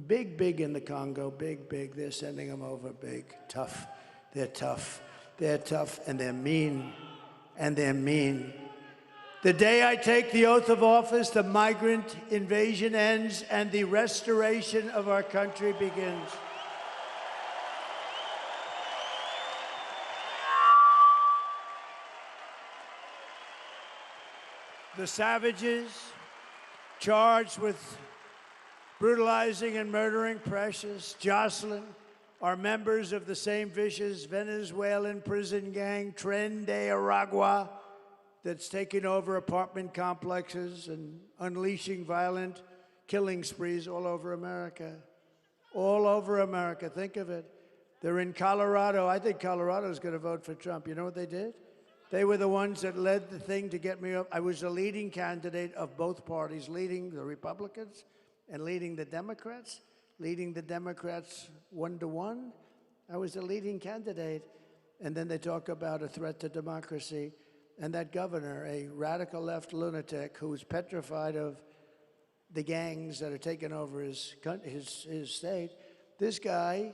Speaker 4: Big in the Congo, big. They're sending them over, big, tough. They're tough, and they're mean, The day I take the oath of office, the migrant invasion ends and the restoration of our country begins. The savages charged with brutalizing and murdering Precious, Jocelyn, are members of the same vicious Venezuelan prison gang, Tren de Aragua, that's taking over apartment complexes and unleashing violent killing sprees all over America. all over America. Think of it. They're in Colorado. I think Colorado's going to vote for Trump. You know what they did? They were the ones that led the thing to get me up. I was the leading candidate of both parties, leading the Republicans and leading the Democrats 1-to-1. I was the leading candidate. And then they talk about a threat to democracy. And that governor, a radical left lunatic who's petrified of the gangs that are taking over his state, this guy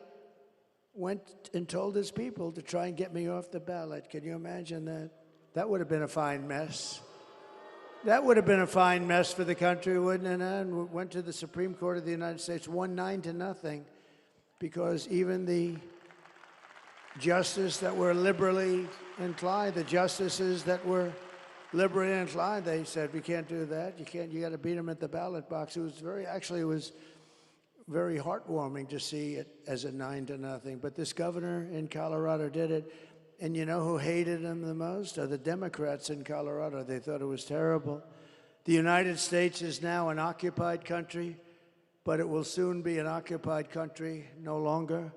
Speaker 4: went and told his people to try and get me off the ballot. Can you imagine that? That would have been a fine mess. That would have been a fine mess for the country, wouldn't it? And went to the Supreme Court of the United States, won 9-0, because even the justices that were liberally inclined, they said, we can't do that. You got to beat them at the ballot box. It was very heartwarming to see it as a 9-0. But this governor in Colorado did it. And you know who hated him the most? Are the Democrats in Colorado. They thought it was terrible. The United States is now an occupied country, but it will soon be an occupied country no longer.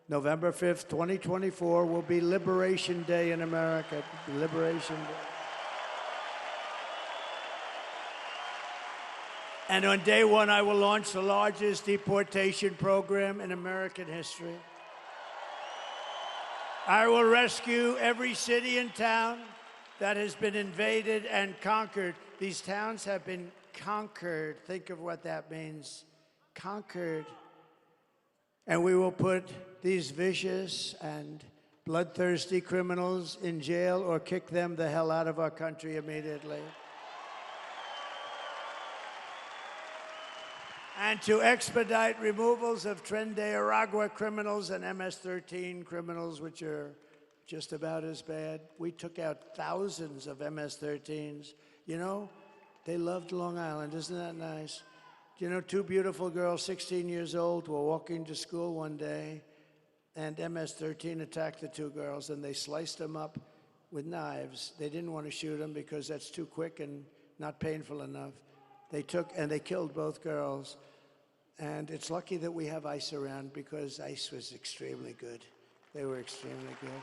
Speaker 4: November 5th, 2024 will be Liberation Day in America. Liberation Day. And on day one, I will launch the largest deportation program in American history. I will rescue every city and town that has been invaded and conquered. These towns have been conquered. Think of what that means. Conquered. And we will put these vicious and bloodthirsty criminals in jail or kick them the hell out of our country immediately. And to expedite removals of Tren de Aragua criminals and MS-13 criminals, which are just about as bad. We took out thousands of MS-13s. You know, they loved Long Island. Isn't that nice? You know, two beautiful girls, 16 years old, were walking to school one day, and MS-13 attacked the two girls, and they sliced them up with knives. They didn't want to shoot them because that's too quick and not painful enough. They killed both girls. And it's lucky that we have ICE around, because ICE was extremely good. They were extremely good.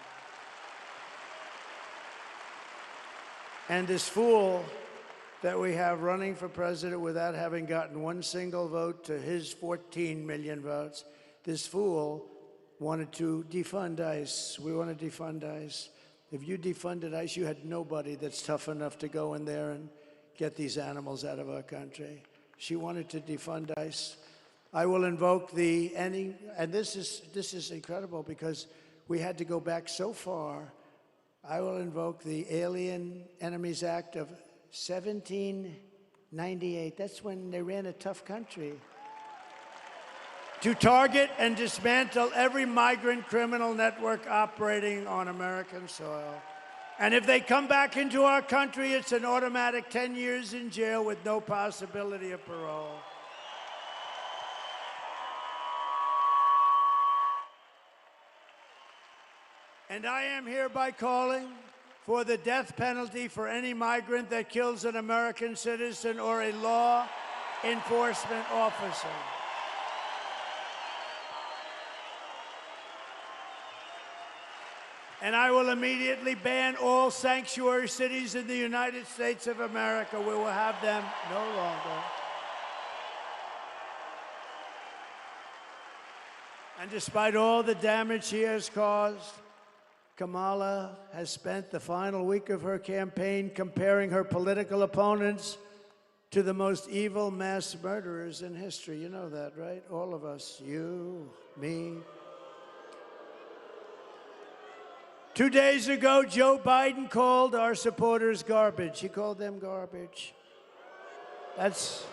Speaker 4: And this fool that we have running for president without having gotten one single vote to his 14 million votes, this fool wanted to defund ICE. We want to defund ICE. If you defunded ICE, you had nobody that's tough enough to go in there and get these animals out of our country. She wanted to defund ICE. I will invoke and this is incredible because we had to go back so far. I will invoke the Alien Enemies Act of 1798. That's when they ran a tough country. To target and dismantle every migrant criminal network operating on American soil. And if they come back into our country, it's an automatic 10 years in jail with no possibility of parole. And I am hereby calling for the death penalty for any migrant that kills an American citizen or a law enforcement officer. And I will immediately ban all sanctuary cities in the United States of America. We will have them no longer. And despite all the damage she has caused, Kamala has spent the final week of her campaign comparing her political opponents to the most evil mass murderers in history. You know that, right? All of us, you, me. 2 days ago, Joe Biden called our supporters garbage. He called them garbage. That's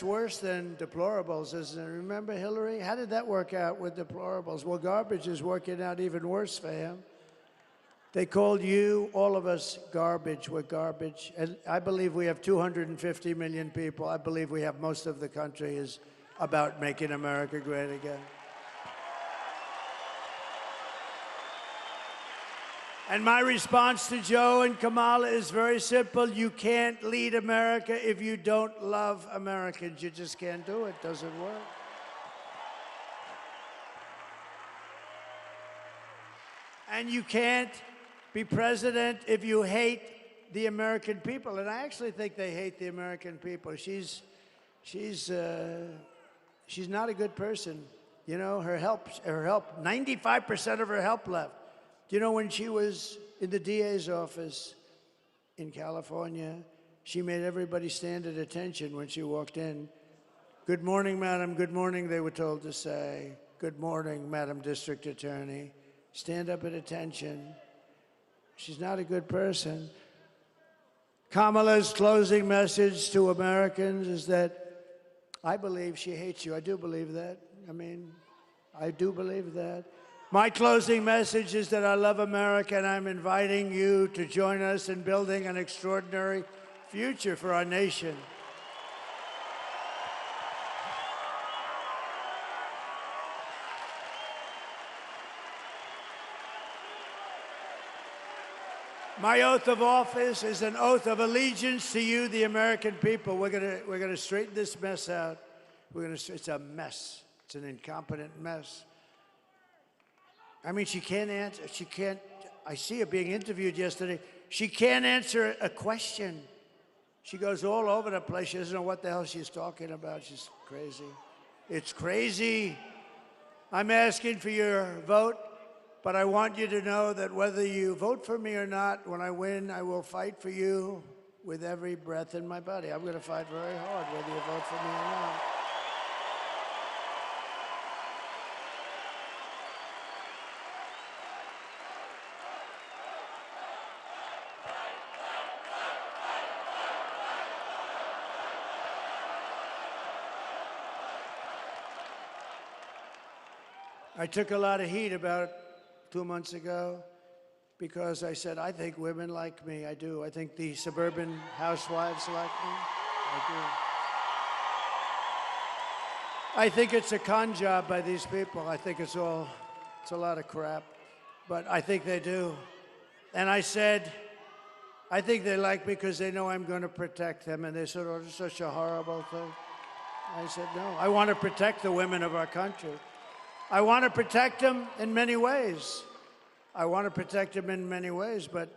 Speaker 4: worse than deplorables, isn't it? Remember Hillary? How did that work out with deplorables? Well, garbage is working out even worse for him. They called you, all of us, garbage. We're garbage. And I believe we have 250 million people. I believe we have most of the country is about making America great again. And my response to Joe and Kamala is very simple. You can't lead America if you don't love Americans. You just can't do it. Doesn't work. And you can't be president if you hate the American people. And I actually think they hate the American people. She's not a good person. You know, her help, 95% of her help left. Do you know when she was in the DA's office in California, she made everybody stand at attention when she walked in. Good morning, madam. Good morning, they were told to say. Good morning, Madam District Attorney. Stand up at attention. She's not a good person. Kamala's closing message to Americans is that I believe she hates you. I do believe that. I mean, I do believe that. My closing message is that I love America, and I'm inviting you to join us in building an extraordinary future for our nation. My oath of office is an oath of allegiance to you, the American people. We're gonna straighten this mess out. It's a mess. It's an incompetent mess. I mean, she can't answer. She can't. I see her being interviewed yesterday. She can't answer a question. She goes all over the place. She doesn't know what the hell she's talking about. She's crazy. It's crazy. I'm asking for your vote. But I want you to know that whether you vote for me or not, when I win, I will fight for you with every breath in my body. I'm going to fight very hard whether you vote for me or not. I took a lot of heat about 2 months ago because I said, I think women like me. I do. I think the suburban housewives like me. I do. I think it's a con job by these people. I think it's a lot of crap. But I think they do. And I said, I think they like me because they know I'm going to protect them. And they said, oh, it's such a horrible thing. I said, no, I want to protect the women of our country. I want to protect them in many ways. I want to protect them in many ways, but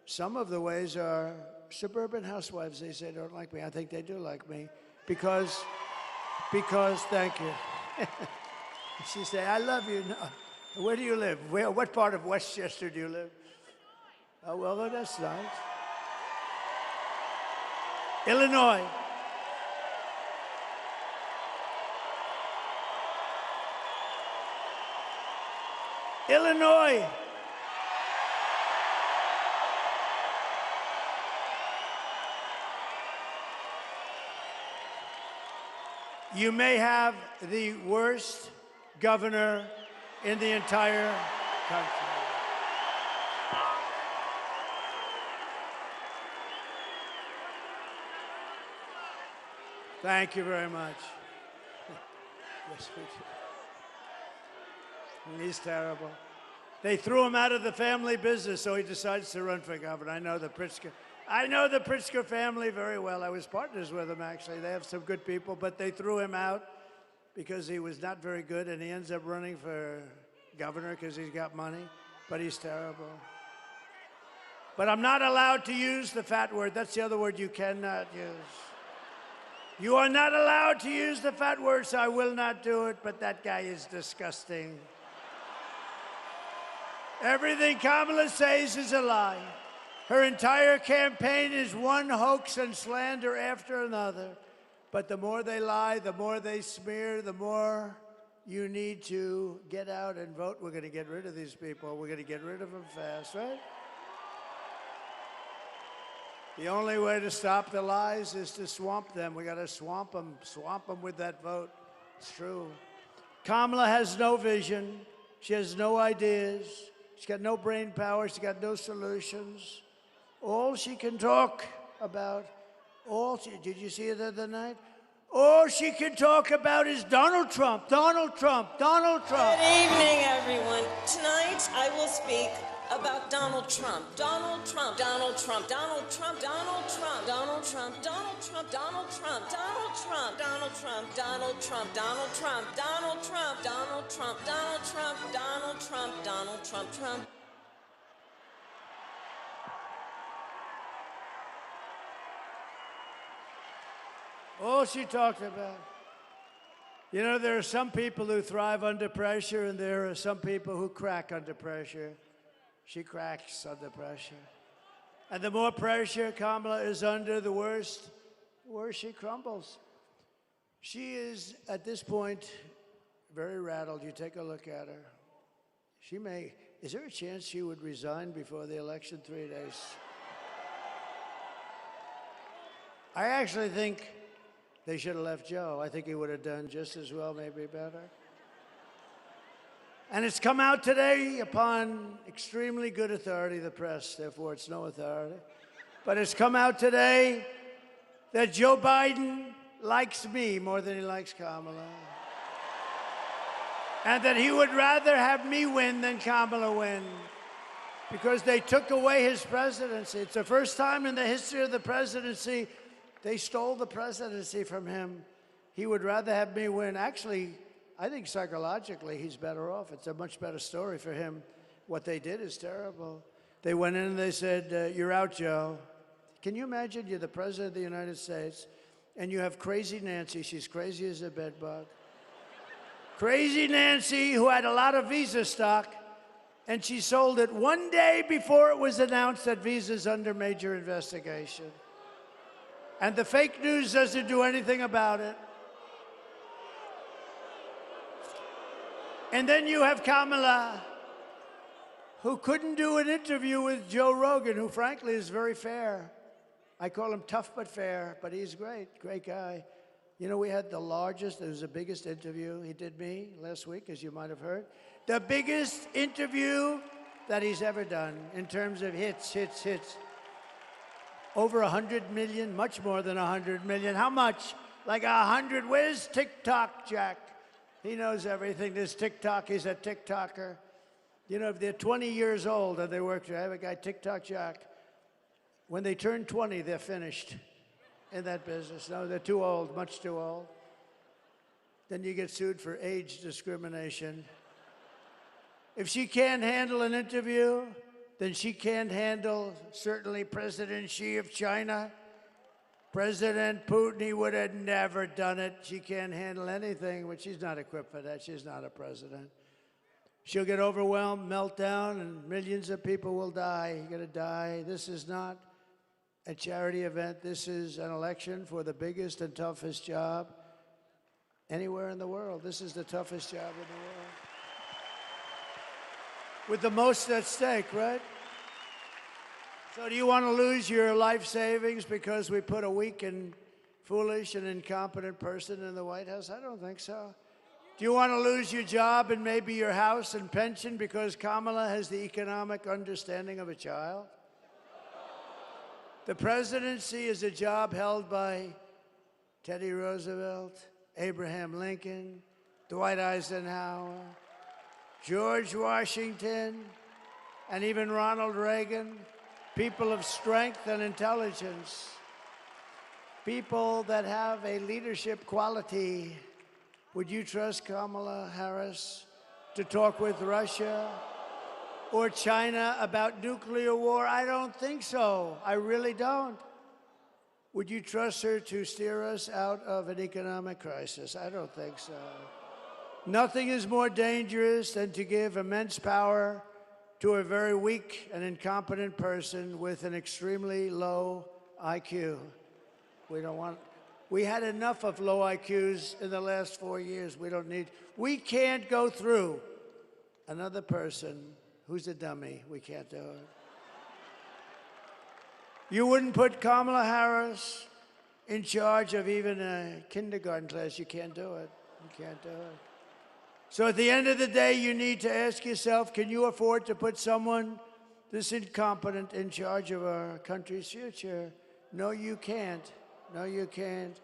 Speaker 4: some of the ways are suburban housewives. They say don't like me. I think they do like me because thank you. She say, I love you. No. Where do you live? What part of Westchester do you live? Oh, well, that's nice. Illinois. Illinois. You may have the worst governor in the entire country. Thank you very much. Yes, we do. He's terrible. They threw him out of the family business, so he decides to run for governor. I know the Pritzker family very well. I was partners with them, actually. They have some good people, but they threw him out because he was not very good, and he ends up running for governor because he's got money, but he's terrible. But I'm not allowed to use the fat word. That's the other word you cannot use. You are not allowed to use the fat word, so I will not do it, but that guy is disgusting. Everything Kamala says is a lie. Her entire campaign is one hoax and slander after another. But the more they lie, the more they smear, the more you need to get out and vote. We're going to get rid of these people. We're going to get rid of them fast, right? The only way to stop the lies is to swamp them. We got to swamp them with that vote. It's true. Kamala has no vision. She has no ideas. She's got no brain power. She's got no solutions. All she can talk about, did you see it the other night? All she can talk about is Donald Trump, Donald Trump, Donald Trump.
Speaker 6: Good evening, everyone. Tonight, I will speak about Donald Trump. Donald Trump. Donald Trump. Donald Trump. Donald Trump. Donald Trump. Donald Trump. Donald Trump. Donald Trump. Donald Trump. Donald Trump. Donald Trump. Donald Trump. Donald Trump. Donald Trump. Donald Trump. Donald Trump. Trump.
Speaker 4: All she talked about. You know, there are some people who thrive under pressure, and there are some people who crack under pressure. She cracks under pressure. And the more pressure Kamala is under, the worse she crumbles. She is, at this point, very rattled. You take a look at her. Is there a chance she would resign before the election 3 days? I actually think they should have left Joe. I think he would have done just as well, maybe better. And it's come out today upon extremely good authority, the press, therefore it's no authority. But it's come out today that Joe Biden likes me more than he likes Kamala. And that he would rather have me win than Kamala win, because they took away his presidency. It's the first time in the history of the presidency they stole the presidency from him. He would rather have me win. Actually, I think psychologically he's better off. It's a much better story for him. What they did is terrible. They went in and they said, you're out, Joe. Can you imagine you're the president of the United States and you have Crazy Nancy. She's crazy as a bedbug. Crazy Nancy, who had a lot of Visa stock, and she sold it one day before it was announced that Visa's under major investigation. And the fake news doesn't do anything about it. And then you have Kamala, who couldn't do an interview with Joe Rogan, who frankly is very fair. I call him tough but fair, but he's great guy. You know, we had the largest, it was the biggest interview. He did me last week, as you might have heard. The biggest interview that he's ever done in terms of hits. Over 100 million, much more than 100 million. How much? Like 100. Where's TikTok, Jack? He knows everything. There's TikTok. He's a TikToker. You know, if they're 20 years old and they work, I have a guy, TikTok Jack. When they turn 20, they're finished in that business. No, they're too old, much too old. Then you get sued for age discrimination. If she can't handle an interview, then she can't handle, certainly, President Xi of China. President Putin, he would have never done it. She can't handle anything, but she's not equipped for that. She's not a president. She'll get overwhelmed, meltdown, and millions of people will die. You're going to die. This is not a charity event. This is an election for the biggest and toughest job anywhere in the world. This is the toughest job in the world. With the most at stake, right? So do you want to lose your life savings because we put a weak and foolish and incompetent person in the White House? I don't think so. Do you want to lose your job and maybe your house and pension because Kamala has the economic understanding of a child? The presidency is a job held by Teddy Roosevelt, Abraham Lincoln, Dwight Eisenhower, George Washington, and even Ronald Reagan. People of strength and intelligence. People that have a leadership quality. Would you trust Kamala Harris to talk with Russia or China about nuclear war? I don't think so. I really don't. Would you trust her to steer us out of an economic crisis? I don't think so. Nothing is more dangerous than to give immense power to a very weak and incompetent person with an extremely low IQ. We had enough of low IQs in the last 4 years. We can't go through another person who's a dummy. We can't do it. You wouldn't put Kamala Harris in charge of even a kindergarten class. You can't do it. You can't do it. So at the end of the day, you need to ask yourself, can you afford to put someone this incompetent in charge of our country's future? No, you can't. No, you can't.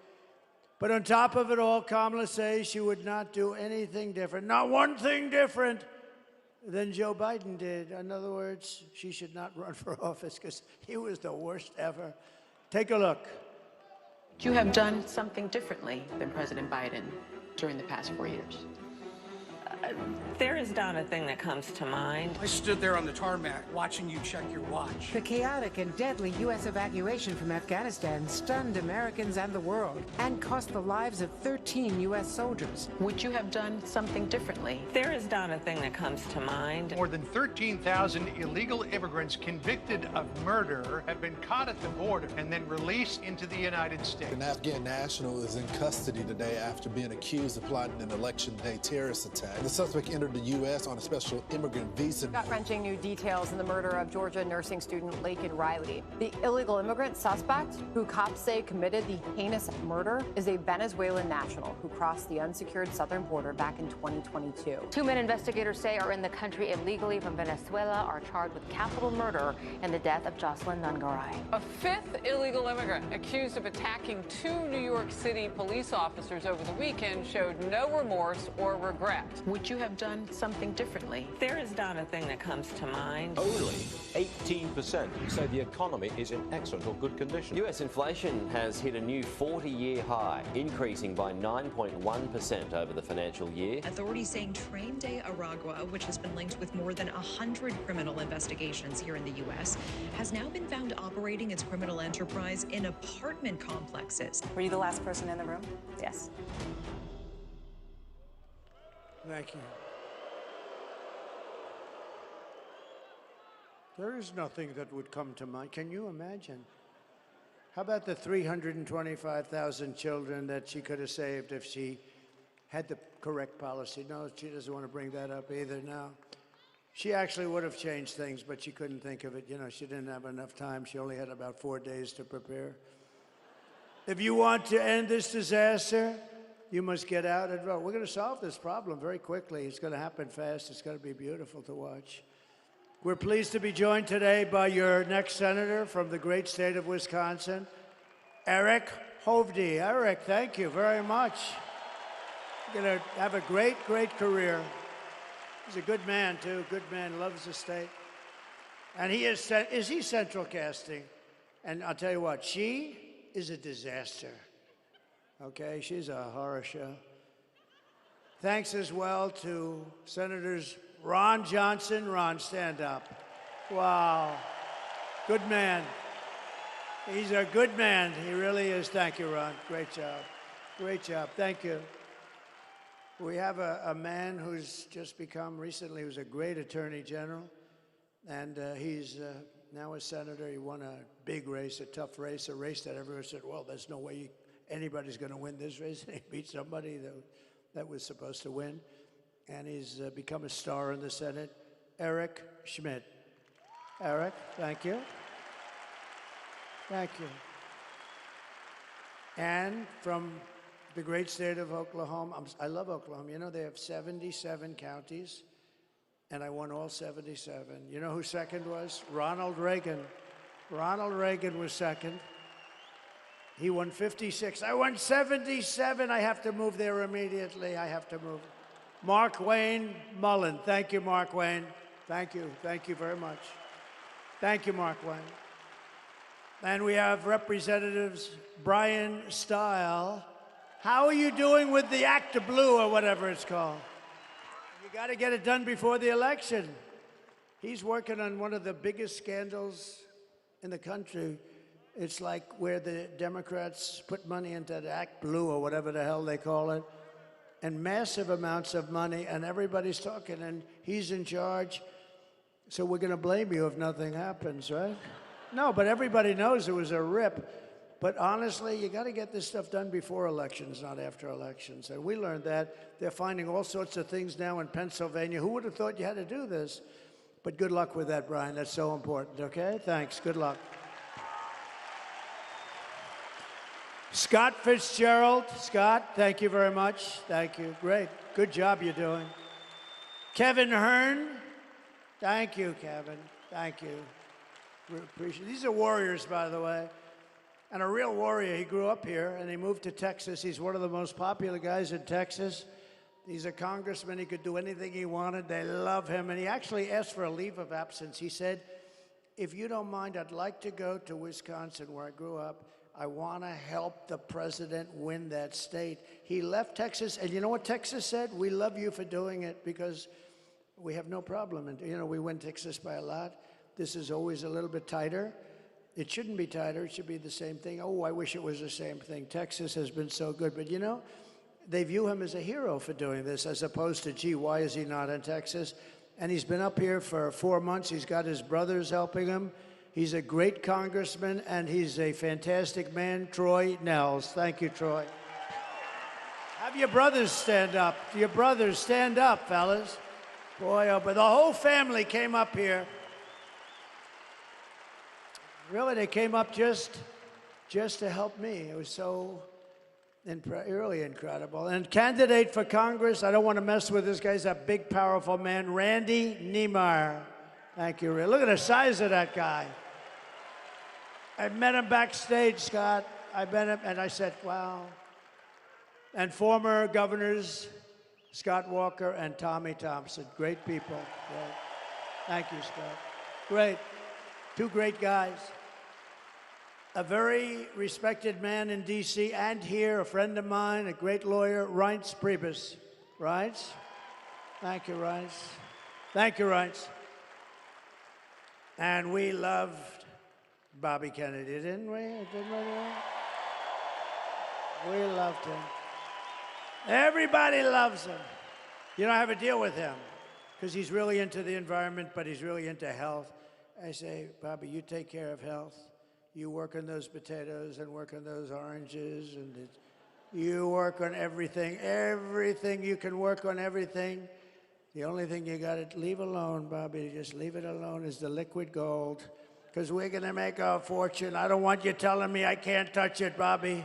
Speaker 4: But on top of it all, Kamala says she would not do anything different. Not one thing different than Joe Biden did. In other words, she should not run for office because he was the worst ever. Take a look.
Speaker 10: You have done something differently than President Biden during the past 4 years.
Speaker 11: There is not a thing that comes to mind.
Speaker 12: I stood there on the tarmac watching you check your watch.
Speaker 13: The chaotic and deadly U.S. evacuation from Afghanistan stunned Americans and the world and cost the lives of 13 U.S. soldiers.
Speaker 10: Would you have done something differently?
Speaker 11: There is not a thing that comes to mind.
Speaker 12: More than 13,000 illegal immigrants convicted of murder have been caught at the border and then released into the United States.
Speaker 14: An Afghan national is in custody today after being accused of plotting an election day terrorist attack. The suspect entered the U.S. on a special immigrant visa.
Speaker 15: Gut-wrenching new details in the murder of Georgia nursing student Laken Riley. The illegal immigrant suspect, who cops say committed the heinous murder, is a Venezuelan national who crossed the unsecured southern border back in 2022.
Speaker 7: 2 men investigators say are in the country illegally from Venezuela are charged with capital murder in the death of Jocelyn Nungaray.
Speaker 16: A 5th illegal immigrant accused of attacking 2 New York City police officers over the weekend showed no remorse or regret.
Speaker 10: Would you have done something differently?
Speaker 11: There is not a thing that comes to mind.
Speaker 17: Only 18% say the economy is in excellent or good condition.
Speaker 18: US inflation has hit a new 40-year high, increasing by 9.1% over the financial year.
Speaker 19: Authorities saying Train de Aragua, which has been linked with more than 100 criminal investigations here in the U.S., has now been found operating its criminal enterprise in apartment complexes.
Speaker 20: Were you the last person in the room? Yes.
Speaker 4: Thank you. There is nothing that would come to mind. Can you imagine? How about the 325,000 children that she could have saved if she had the correct policy? No, she doesn't want to bring that up either now. She actually would have changed things, but she couldn't think of it. You know, she didn't have enough time. She only had about 4 days to prepare. If you want to end this disaster, you must get out and vote. We're going to solve this problem very quickly. It's going to happen fast. It's going to be beautiful to watch. We're pleased to be joined today by your next senator from the great state of Wisconsin, Eric Hovde. Eric, thank you very much. You're going to have a great, great career. He's a good man, too. Good man, loves the state. And he is he central casting? And I'll tell you what, she is a disaster. Okay, she's a horror show. Thanks as well to Senators Ron Johnson. Ron, stand up. Wow. Good man. He's a good man. He really is. Thank you, Ron. Great job. Great job. Thank you. We have a man who's just become recently, he was a great attorney general, and he's now a senator. He won a big race, a tough race, a race that everyone said, well, there's no way anybody's going to win this race. And he beat somebody that was supposed to win. And he's become a star in the Senate, Eric Schmidt. Eric, thank you. Thank you. And from the great state of Oklahoma, I love Oklahoma. You know, they have 77 counties, and I won all 77. You know who second was? Ronald Reagan. Ronald Reagan was second. He won 56. I won 77. I have to move there immediately. I have to move. Mark Wayne Mullen. Thank you, Mark Wayne. Thank you. Thank you very much. Thank you, Mark Wayne. And we have Representatives Brian Stile. How are you doing with the Act of Blue or whatever it's called? You got to get it done before the election. He's working on one of the biggest scandals in the country. It's like where the Democrats put money into the Act Blue or whatever the hell they call it, and massive amounts of money, and everybody's talking, and he's in charge. So we're going to blame you if nothing happens, right? No, but everybody knows it was a rip. But honestly, you got to get this stuff done before elections, not after elections. And we learned that. They're finding all sorts of things now in Pennsylvania. Who would have thought you had to do this? But good luck with that, Brian. That's so important, okay? Thanks. Good luck. Scott Fitzgerald. Scott, thank you very much. Thank you. Great. Good job you're doing. Kevin Hearn. Thank you, Kevin. Thank you. We appreciate it. These are warriors, by the way. And a real warrior. He grew up here, and he moved to Texas. He's one of the most popular guys in Texas. He's a congressman. He could do anything he wanted. They love him. And he actually asked for a leave of absence. He said, if you don't mind, I'd like to go to Wisconsin, where I grew up. I want to help the president win that state. He left Texas, and you know what Texas said? We love you for doing it because we have no problem. And, you know, we win Texas by a lot. This is always a little bit tighter. It shouldn't be tighter. It should be the same thing. Oh, I wish it was the same thing. Texas has been so good. But, you know, they view him as a hero for doing this, as opposed to, gee, why is he not in Texas? And he's been up here for 4 months. He's got his brothers helping him. He's a great congressman, and he's a fantastic man, Troy Nels. Thank you, Troy. Have your brothers stand up. Your brothers stand up, fellas. Boy, oh, but the whole family came up here. Really, they came up just to help me. It was so really incredible. And candidate for Congress, I don't want to mess with this guy. He's a big, powerful man, Randy Niemeyer. Thank you, Ray. Look at the size of that guy. I met him backstage, Scott. I met him, and I said, wow. And former governors, Scott Walker and Tommy Thompson. Great people. Great. Thank you, Scott. Great. Two great guys. A very respected man in D.C. and here, a friend of mine, a great lawyer, Reince Priebus. Reince? Thank you, Reince. Thank you, Reince. And we loved Bobby Kennedy, didn't we? We loved him. Everybody loves him. You know, I have a deal with him because he's really into the environment, but he's really into health. I say, Bobby, you take care of health. You work on those potatoes and work on those oranges, and you work on everything. Everything, you can work on everything. The only thing you got to leave alone, Bobby, just leave it alone, is the liquid gold, because we're going to make our fortune. I don't want you telling me I can't touch it, Bobby.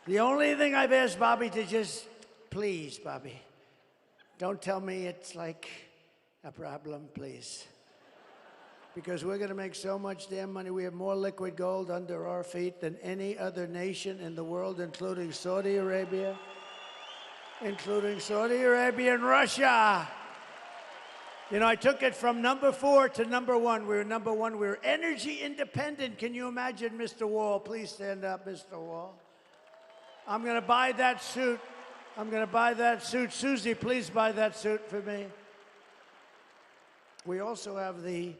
Speaker 4: The only thing I've asked Bobby to just, please, Bobby, don't tell me it's like a problem, please. Because we're going to make so much damn money. We have more liquid gold under our feet than any other nation in the world, including Saudi Arabia. Including Saudi Arabia and Russia. You know, I took it from number 4 to number 1. We were number 1. We were energy independent. Can you imagine, Mr. Wall? Please stand up, Mr. Wall. I'm going to buy that suit. I'm going to buy that suit. Susie, please buy that suit for me. We also have the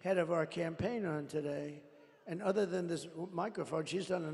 Speaker 4: head of our campaign on today. And other than this microphone, she's done an